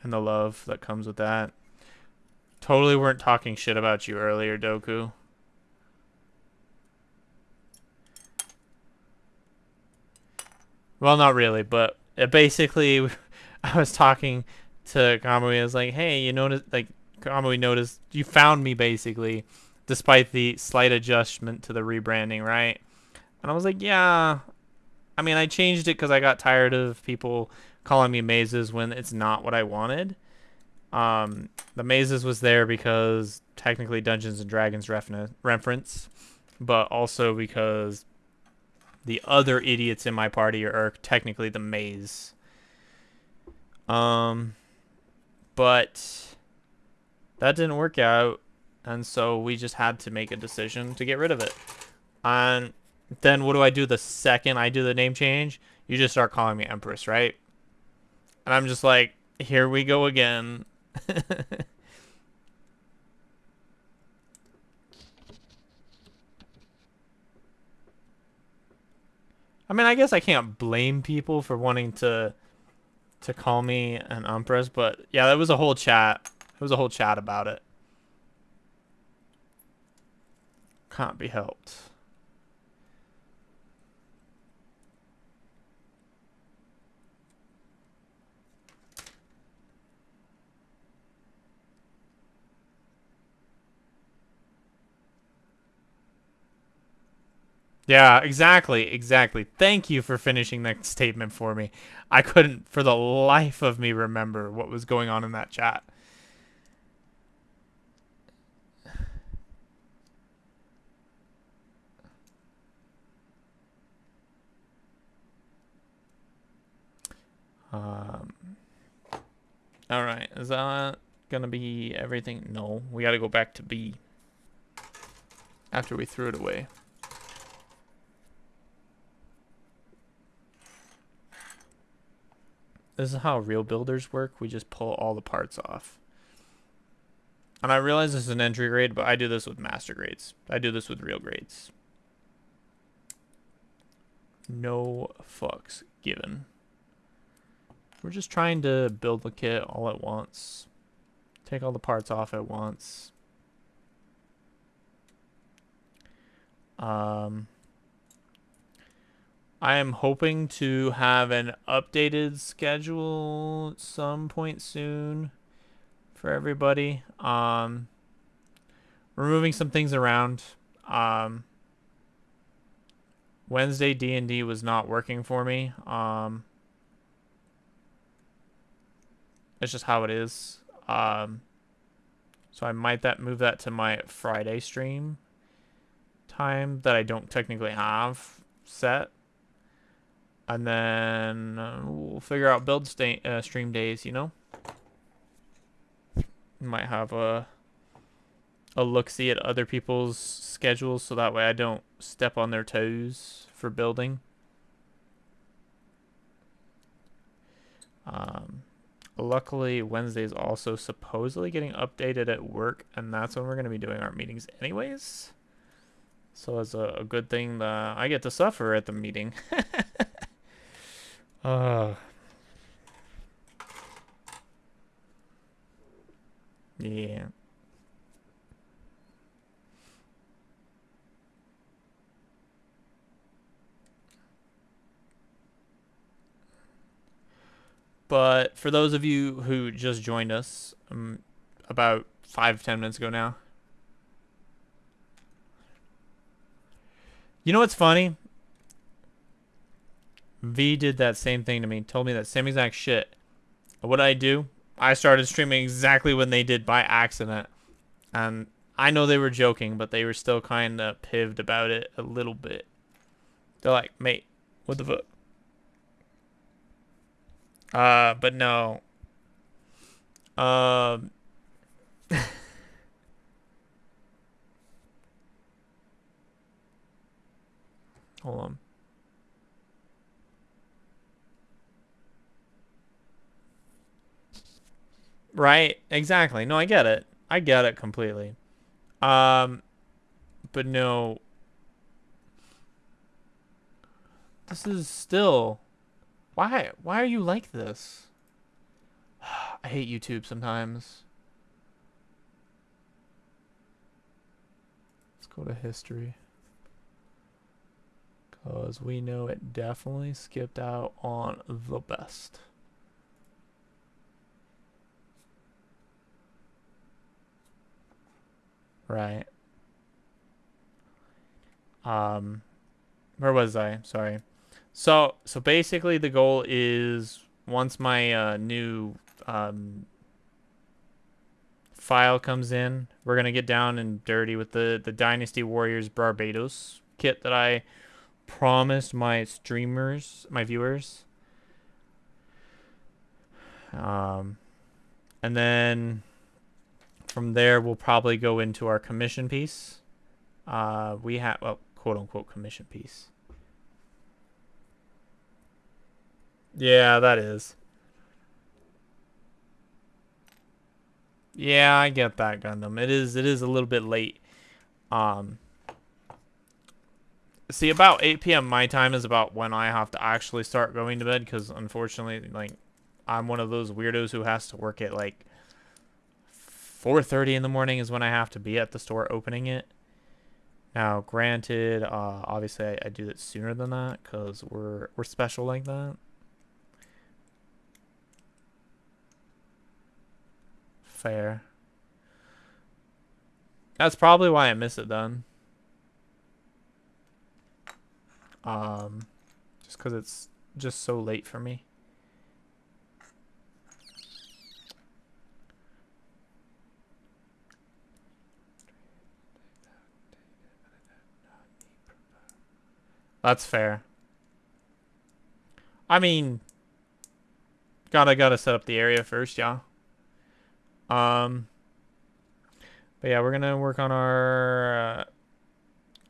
and the love that comes with that. Totally weren't talking shit about you earlier, Doku. Well, not really, but basically, I was talking to Kamui. I was like, "Hey, you noticed? Like, Kamui noticed you found me basically, despite the slight adjustment to the rebranding, right?" And I was like, "Yeah. I mean, I changed it because I got tired of people calling me mazes when it's not what I wanted. The mazes was there because technically Dungeons and Dragons reference, but also because the other idiots in my party are technically the maze. Um, but that didn't work out, and so we just had to make a decision to get rid of it. And then what do I do the second I do the name change? You just start calling me Empress, right? And I'm just like, here we go again. I mean, I guess I can't blame people for wanting to call me an Empress, but yeah, that was a whole chat. It was a whole chat about it. Can't be helped. Yeah, exactly. Thank you for finishing that statement for me. I couldn't, for the life of me, remember what was going on in that chat. Um, all right, is that gonna be everything? No, we gotta go back to B after we threw it away. This is how real builders work. We just pull all the parts off. And I realize this is an entry grade, but I do this with master grades. I do this with real grades. No fucks given. We're just trying to build the kit all at once. Take all the parts off at once. I am hoping to have an updated schedule at some point soon for everybody. We're moving some things around. Wednesday D&D was not working for me. It's just how it is. So I might move that to my Friday stream time that I don't technically have set. And then we'll figure out build stream days, you know? Might have a look-see at other people's schedules so that way I don't step on their toes for building. Luckily, Wednesday is also supposedly getting updated at work, and that's when we're going to be doing our meetings anyways. So it's a good thing that I get to suffer at the meeting. Yeah. But for those of you who just joined us about 5-10 minutes ago now, you know what's funny? V did that same thing to me, told me that same exact shit. What did I do? I started streaming exactly when they did by accident. And I know they were joking, but they were still kind of pived about it a little bit. They're like, mate, what the fuck? But no. Hold on. Right, exactly. No, I get it. I get it completely. But no. This is still... Why are you like this? I hate YouTube sometimes. Let's go to history. As we know, it definitely skipped out on the best. Right. Where was I? Sorry. So basically the goal is once my new file comes in, we're gonna get down and dirty with the Dynasty Warriors Barbados kit that I promised my streamers, my viewers. And then from there we'll probably go into our commission piece. We have, well, quote unquote commission piece. Yeah, that is. Yeah, I get that, Gundam. It is a little bit late. See, about 8 p.m. my time is about when I have to actually start going to bed, because unfortunately, like, I'm one of those weirdos who has to work at like 4:30 in the morning is when I have to be at the store opening it. Now, granted, obviously I do it sooner than that because we're special like that. Fair. That's probably why I miss it then. Just because it's just so late for me. That's fair. I mean, gotta set up the area first, yeah. But yeah, we're gonna work on our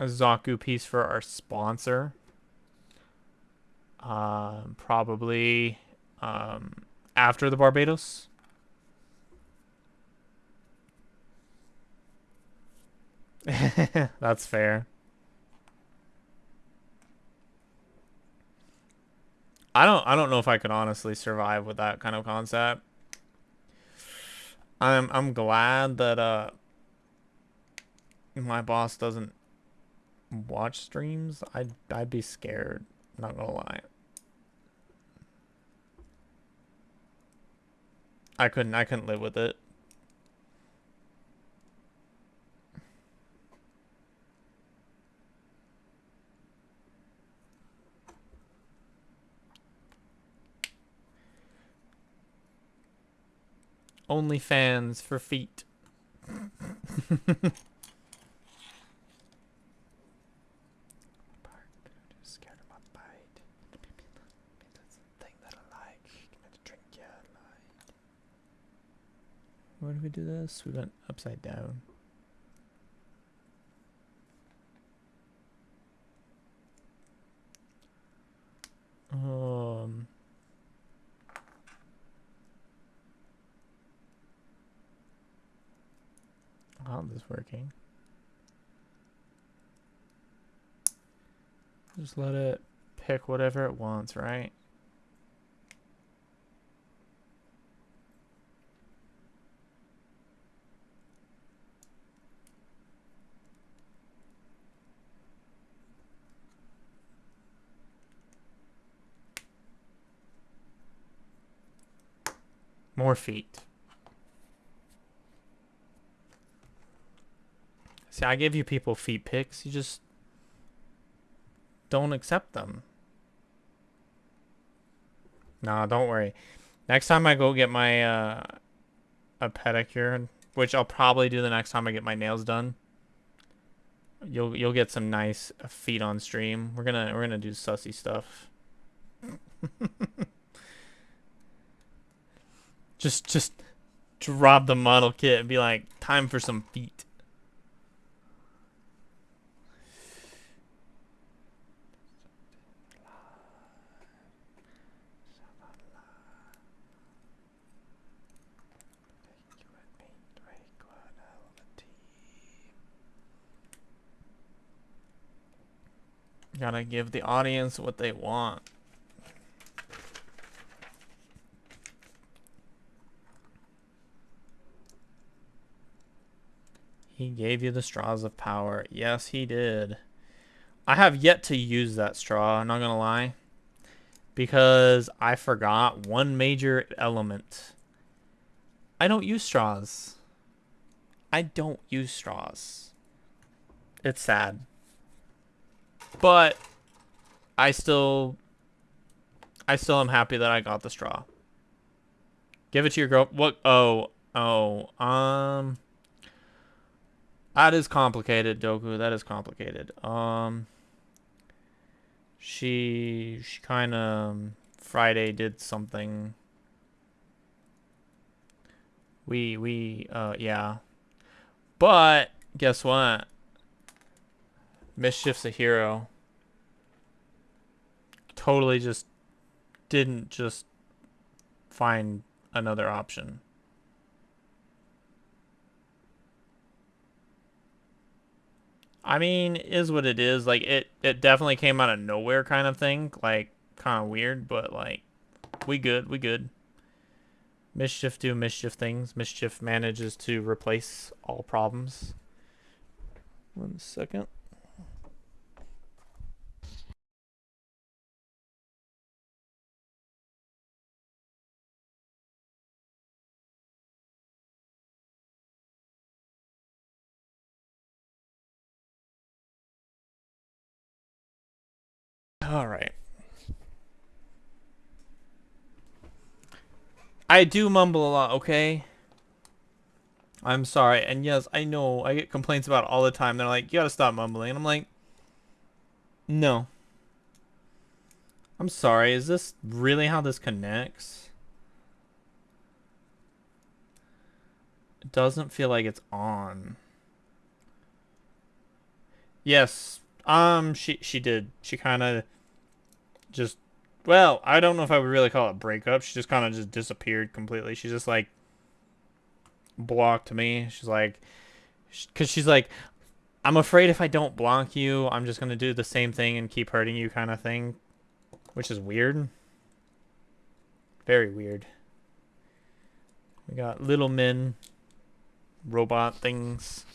Zaku piece for our sponsor. Probably after the Barbados. That's fair. I don't know if I could honestly survive with that kind of concept. I'm glad that my boss doesn't watch streams. I'd be scared, not gonna lie. I couldn't live with it. Only fans for feet. Scared of my bite. That's the thing that I like. Give me the drink, yeah, I like. Where did we do this? We went upside down. How's this working? Just let it pick whatever it wants, right? More feet. See, I give you people feet pics. You just don't accept them. Nah, don't worry. Next time I go get my a pedicure, which I'll probably do the next time I get my nails done, you'll get some nice feet on stream. We're gonna do sussy stuff. just drop the model kit and be like, time for some feet. Gotta give the audience what they want. He gave you the straws of power. Yes, he did. I have yet to use that straw, I'm not gonna lie. Because I forgot one major element. I don't use straws. I don't use straws. It's sad. But I still am happy that I got the straw. Give it to your girl. What? Oh. That is complicated, Doku. That is complicated. She kind of Friday did something. Yeah. But guess what? Mischief's a hero. Totally just didn't just find another option. I mean, is what it is. Like it definitely came out of nowhere kind of thing. Like kind of weird, but like we good, we good. Mischief do mischief things. Mischief manages to replace all problems. 1 second. All right. I do mumble a lot, okay? I'm sorry. And yes, I know I get complaints about it all the time. They're like, you gotta stop mumbling. And I'm like, no. I'm sorry. Is this really how this connects? It doesn't feel like it's on. Yes. She did. She kind of just, well, I don't know if I would really call it breakup. She just kind of just disappeared completely. She just like blocked me. She's like, because she's like, I'm afraid if I don't block you, I'm just gonna do the same thing and keep hurting you, kind of thing, which is weird. Very weird. We got little men, robot things.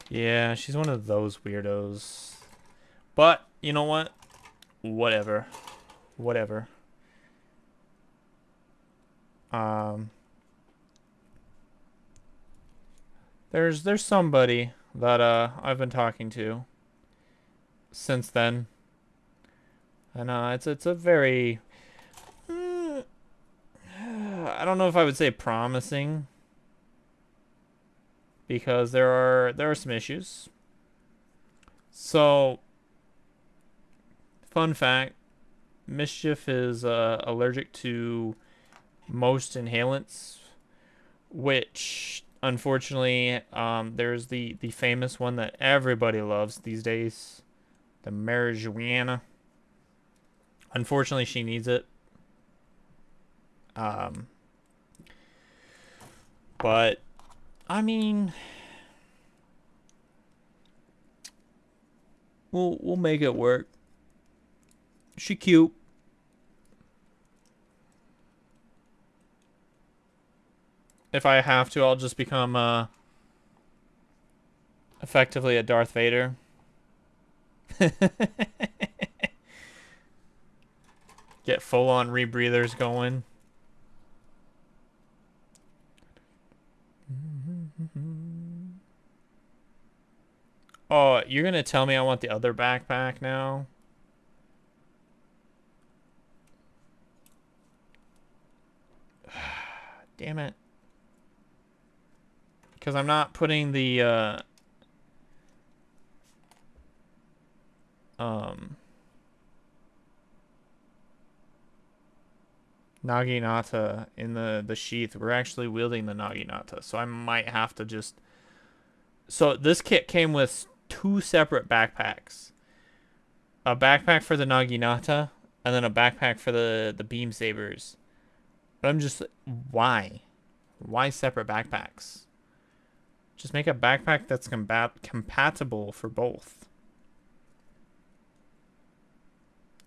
Yeah, she's one of those weirdos. But, you know what? Whatever. Whatever. Um, there's somebody that I've been talking to since then. And it's a very I don't know if I would say promising because there are some issues. So, fun fact, Mischief is allergic to most inhalants, which unfortunately, there's the famous one that everybody loves these days, the marijuana. Unfortunately, she needs it. Um, but I mean, we'll make it work. She cute. If I have to, I'll just become effectively a Darth Vader. Get full on rebreathers going. Oh, you're gonna tell me I want the other backpack now? Damn it. Because I'm not putting the Naginata in the sheath. We're actually wielding the Naginata, so I might have to just. So this kit came with two separate backpacks. A backpack for the Naginata, and then a backpack for the beam sabers. But I'm just, why? Why separate backpacks? Just make a backpack that's compatible for both.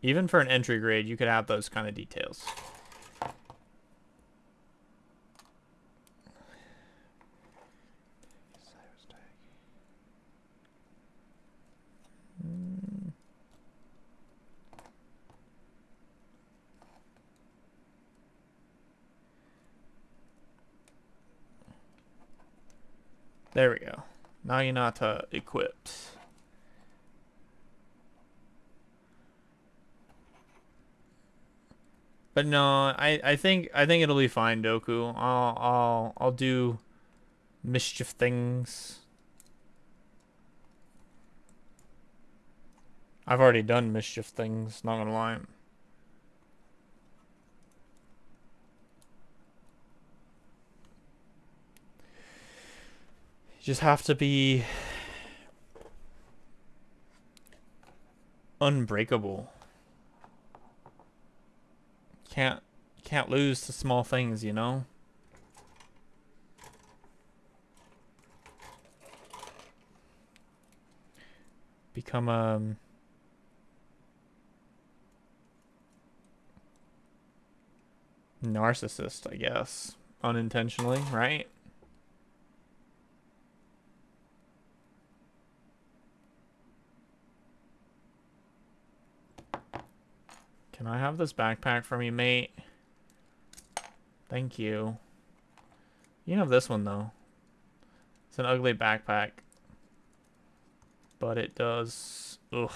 Even for an entry grade, you could have those kind of details. There we go. Now you're not equipped. But no, I think it'll be fine, Doku. I'll do mischief things. I've already done mischief things, not gonna lie. You just have to be unbreakable. Can't lose to small things, you know? Become a narcissist, I guess. Unintentionally, right? Can I have this backpack from you, mate? Thank you. You have this one, though. It's an ugly backpack. But it does... Ugh.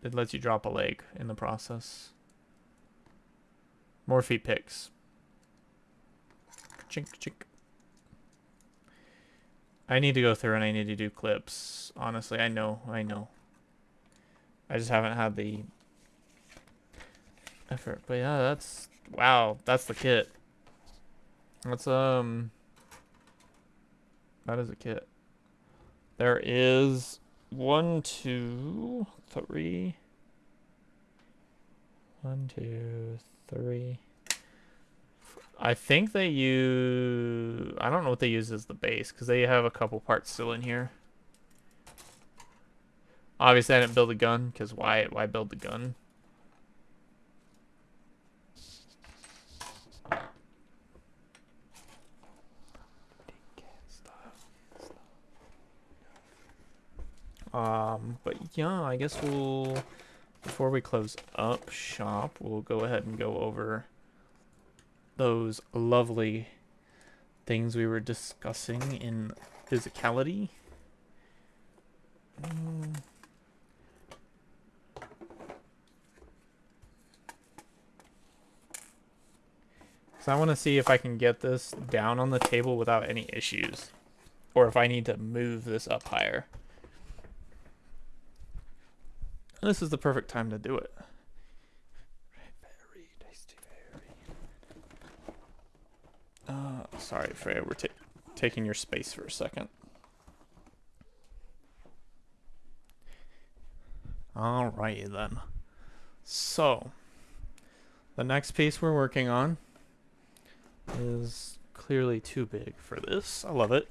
It lets you drop a leg in the process. More feet picks. Chink, chink. I need to go through and I need to do clips. Honestly, I know. I just haven't had the effort. But yeah, that's... Wow, that's the kit. That's, that is a kit. There is 1, 2, 3. 1, 2, 3. I think they use... I don't know what they use as the base, because they have a couple parts still in here. Obviously, I didn't build a gun, because why build the gun? But yeah, I guess we'll... Before we close up shop, we'll go ahead and go over those lovely things we were discussing in physicality. So I want to see if I can get this down on the table without any issues. Or if I need to move this up higher. And this is the perfect time to do it. Very tasty, very. Sorry, Freya, we're taking your space for a second. Alrighty then. So, the next piece we're working on is clearly too big for this. I love it.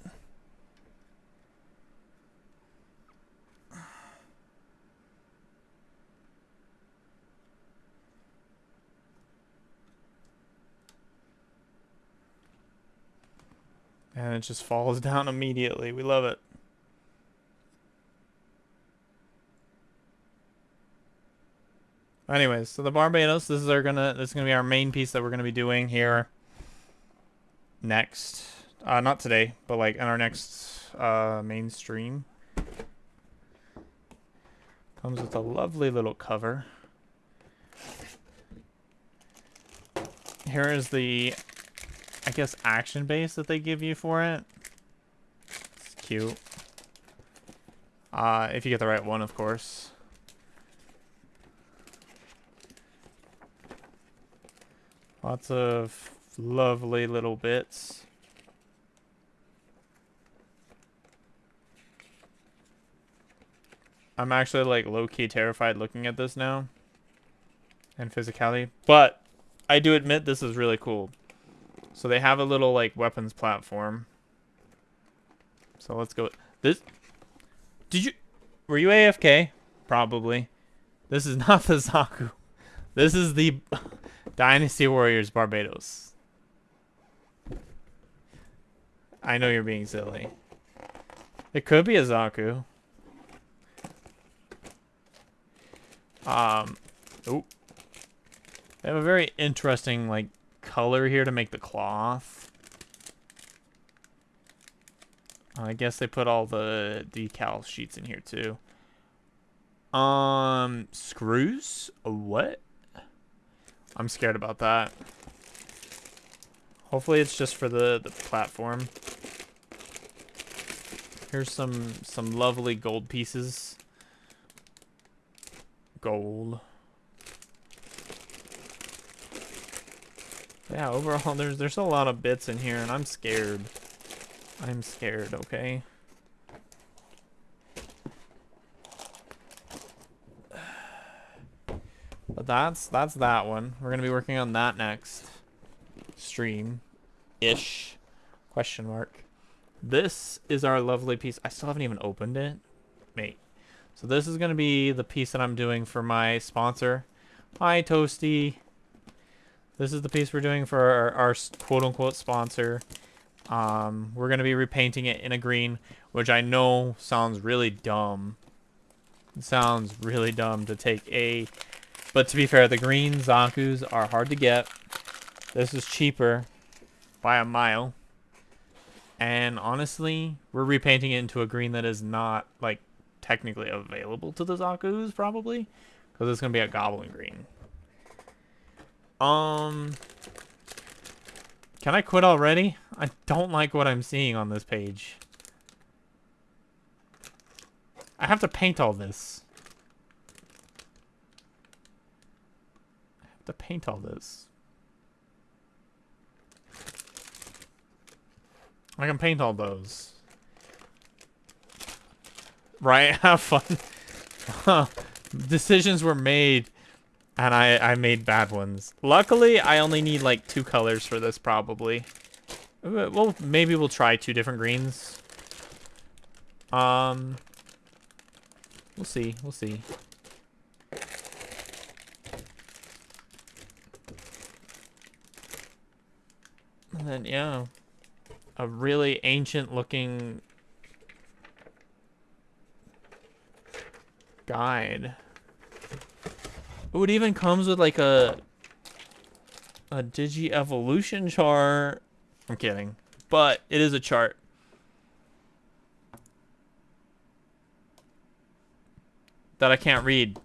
And it just falls down immediately. We love it. Anyways, so the Barbados, this is gonna be our main piece that we're gonna be doing here next. Not today, but like in our next main stream. Comes with a lovely little cover. Here is the, I guess, action base that they give you for it. It's cute. If you get the right one, of course. Lots of lovely little bits. I'm actually like low-key terrified looking at this now. And physicality. But I do admit this is really cool. So they have a little like weapons platform. So let's go. This... Were you AFK? Probably. This is not the Zaku. This is the Dynasty Warriors Barbados. I know you're being silly. It could be a Zaku. Oh. They have a very interesting like color here to make the cloth. I guess they put all the decal sheets in here too. Screws? What? I'm scared about that. Hopefully it's just for the platform. Here's some lovely gold pieces. Gold. Yeah, overall there's a lot of bits in here and I'm scared. I'm scared, okay? But that's that one. We're gonna be working on that next stream-ish. Question mark. This is our lovely piece. I still haven't even opened it. Mate. So this is gonna be the piece that I'm doing for my sponsor. Hi, Toasty. This is the piece we're doing for our quote-unquote sponsor. We're gonna be repainting it in a green, which I know sounds really dumb. It sounds really dumb to take a... But to be fair, the green Zaku's are hard to get. This is cheaper by a mile. And honestly, we're repainting it into a green that is not, like, technically available to the Zaku's, probably. Because it's going to be a goblin green. Can I quit already? I don't like what I'm seeing on this page. I have to paint all this. I have to paint all this. I can paint all those. Right? Have fun. Decisions were made, and I made bad ones. Luckily, I only need like 2 colors for this, probably. Well, maybe we'll try 2 different greens. We'll see. We'll see. And then, yeah. A really ancient looking guide. Ooh, it even comes with like a Digi-Evolution chart. I'm kidding. But it is a chart. That I can't read.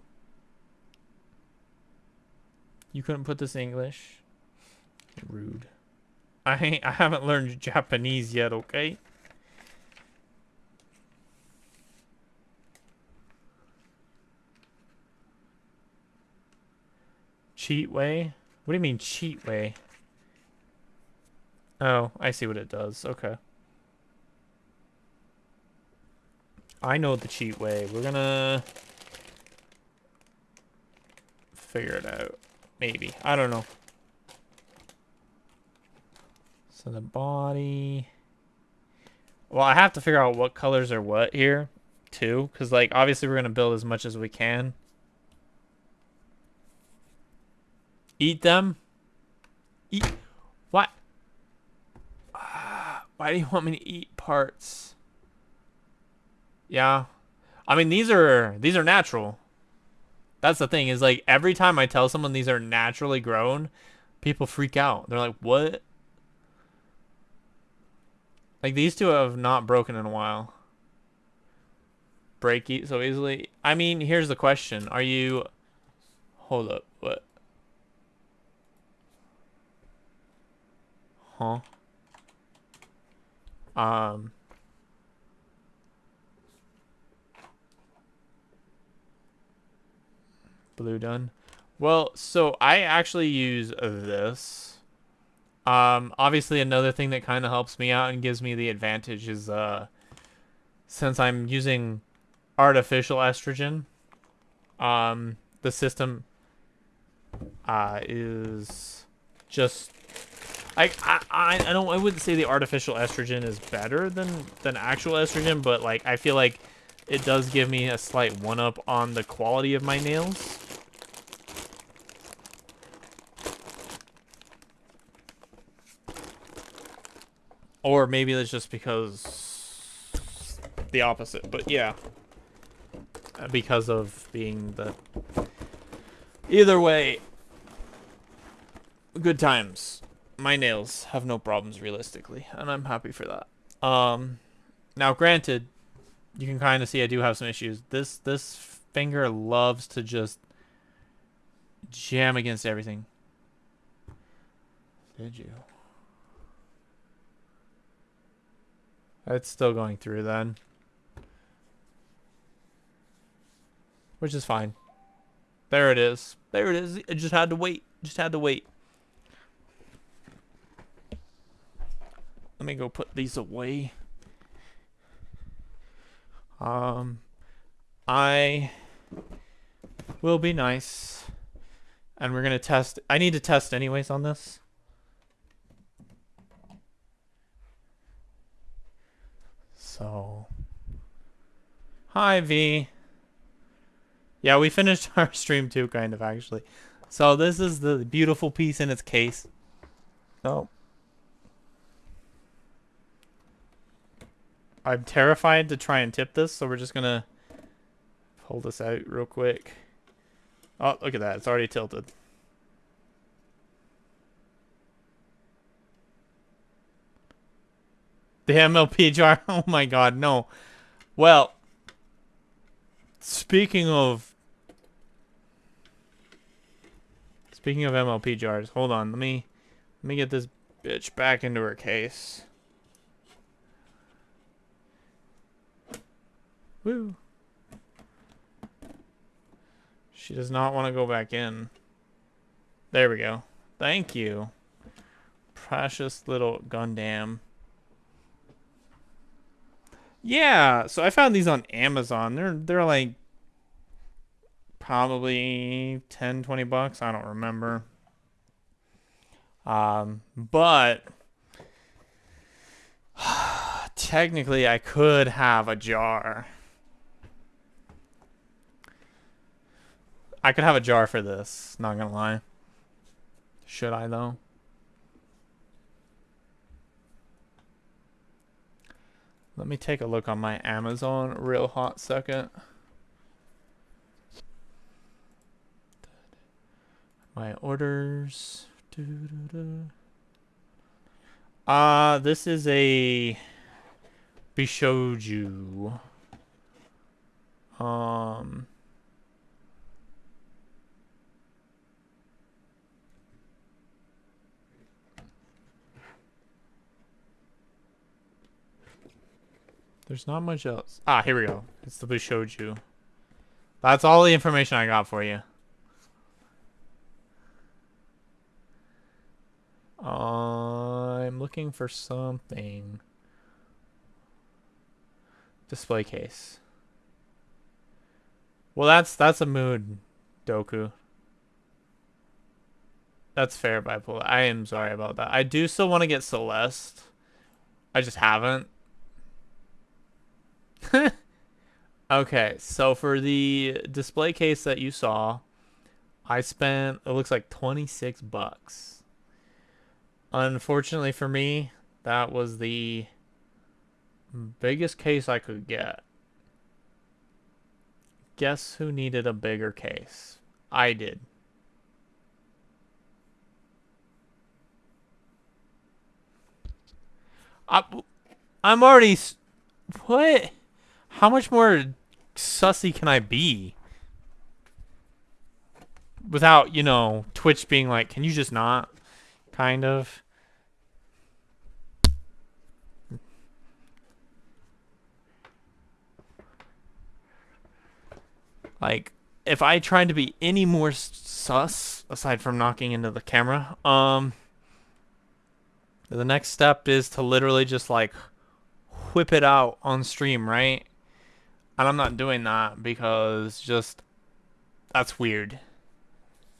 You couldn't put this in English? Rude. I haven't learned Japanese yet, okay? Cheat way? What do you mean cheat way? Oh, I see what it does. Okay. I know the cheat way. We're gonna figure it out. Maybe. I don't know. So the body... Well, I have to figure out what colors are what here, too. Because, like, obviously we're going to build as much as we can. Eat them? Eat... What? Why do you want me to eat parts? Yeah. I mean, these are natural. That's the thing, is, like, every time I tell someone these are naturally grown, people freak out. They're like, what? Like, these two have not broken in a while. Break so easily. I mean, here's the question. Are you... Hold up. What? Huh? Blue done. Well, so I actually use this. Obviously another thing that kind of helps me out and gives me the advantage is, since I'm using artificial estrogen, the system, is just, I wouldn't say the artificial estrogen is better than actual estrogen, but, like, I feel like it does give me a slight one-up on the quality of my nails. Or maybe it's just because the opposite, but yeah. Because of being the... Either way, good times. My nails have no problems realistically, and I'm happy for that. Now, granted, you can kind of see I do have some issues. This finger loves to just jam against everything. Did you? It's still going through then. Which is fine. There it is. There it is. It just had to wait. Just had to wait. Let me go put these away. I will be nice. And we're gonna test. I need to test anyways on this. So. Hi, V. Yeah, we finished our stream too, kind of, actually. So this is the beautiful piece in its case. Oh. I'm terrified to try and tip this, so we're just gonna pull this out real quick. Oh, look at that. It's already tilted. The MLP jar. Oh my god, no. Well, speaking of MLP jars, hold on. Let me get this bitch back into her case. Woo. She does not want to go back in. There we go. Thank you. Precious little Gundam. Yeah, so I found these on Amazon. They're like probably 10, 20 bucks. I don't remember. But technically I could have a jar. I could have a jar for this, not gonna lie. Should I though? Let me take a look on my Amazon real hot second. My orders. This is a Bishoujo. There's not much else. Ah, here we go. It's the Bishoujo. That's all the information I got for you. I'm looking for something. Display case. Well, that's a mood, Doku. That's fair, Bipolar. I am sorry about that. I do still want to get Celeste. I just haven't. Okay, so for the display case that you saw, I spent, it looks like 26 bucks. Unfortunately for me, that was the biggest case I could get. Guess who needed a bigger case? I did. I'm already... What? How much more sussy can I be? Without, you know, Twitch being like, can you just not? Kind of. Like, if I tried to be any more sus, aside from knocking into the camera, the next step is to literally just, like, whip it out on stream, right? And I'm not doing that because just, that's weird.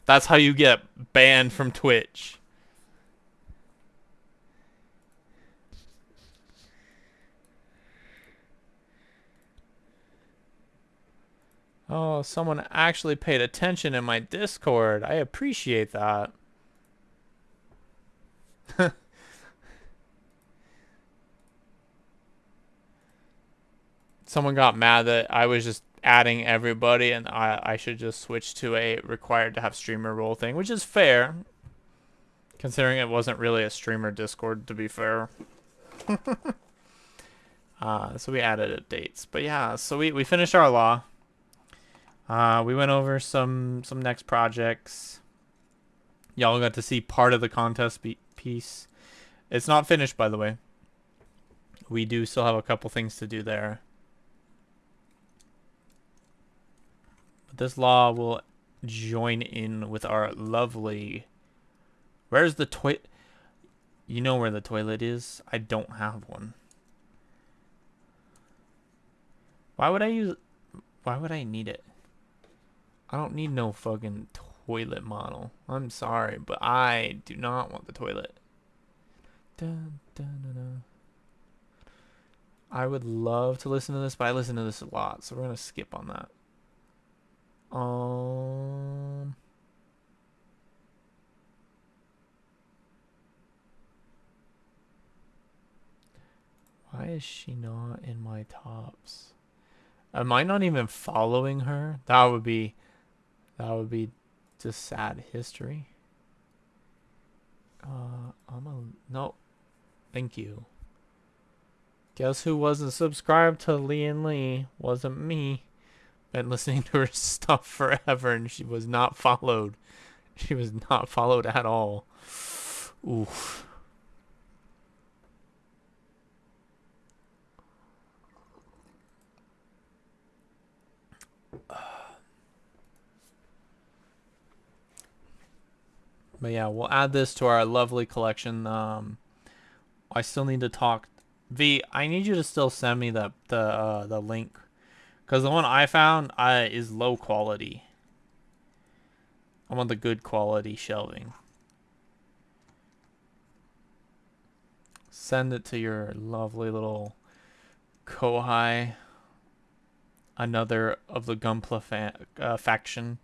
That's how you get banned from Twitch. Oh, someone actually paid attention in my Discord. I appreciate that. Someone got mad that I was just adding everybody and I should just switch to a required to have streamer role thing, which is fair. Considering it wasn't really a streamer Discord, to be fair. So we added dates. But yeah, so we finished our law. We went over some next projects. Y'all got to see part of the contest piece. It's not finished, by the way. We do still have a couple things to do there. But this law will join in with our lovely... Where's the toilet? You know where the toilet is? I don't have one. Why would I use... Why would I need it? I don't need no fucking toilet model. I'm sorry, but I do not want the toilet. Dun, dun, dun, dun. I would love to listen to this, but I listen to this a lot, so we're gonna skip on that. Why is she not in my tops? Am I not even following her? That would be just sad history. No, thank you. Guess who wasn't subscribed to Lian Li? Wasn't me. Been listening to her stuff forever, and she was not followed. She was not followed at all. Oof. But yeah, we'll add this to our lovely collection. I still need to talk. V, I need you to still send me the link, because the one I found is low quality. I want the good quality shelving. Send it to your lovely little Kohai. Another of the Gunpla faction.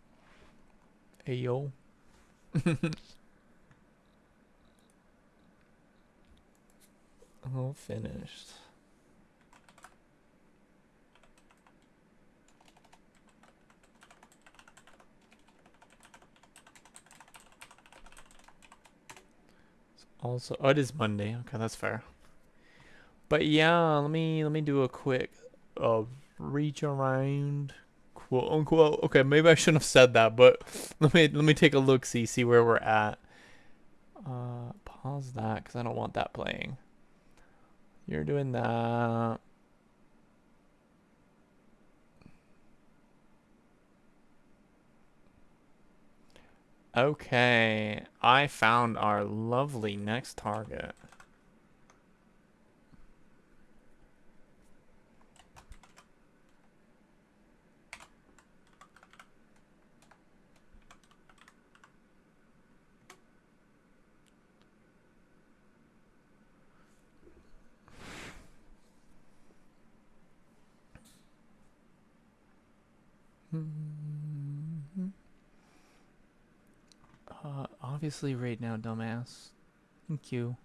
Ayo. All finished. Also, oh, it is Monday. Okay, that's fair. But yeah, let me do a quick reach around, quote unquote. Okay, maybe I shouldn't have said that, but let me take a look, see where we're at. Pause that because I don't want that playing. You're doing that. Okay, I found our lovely next target. Obviously right now, dumbass. Thank you.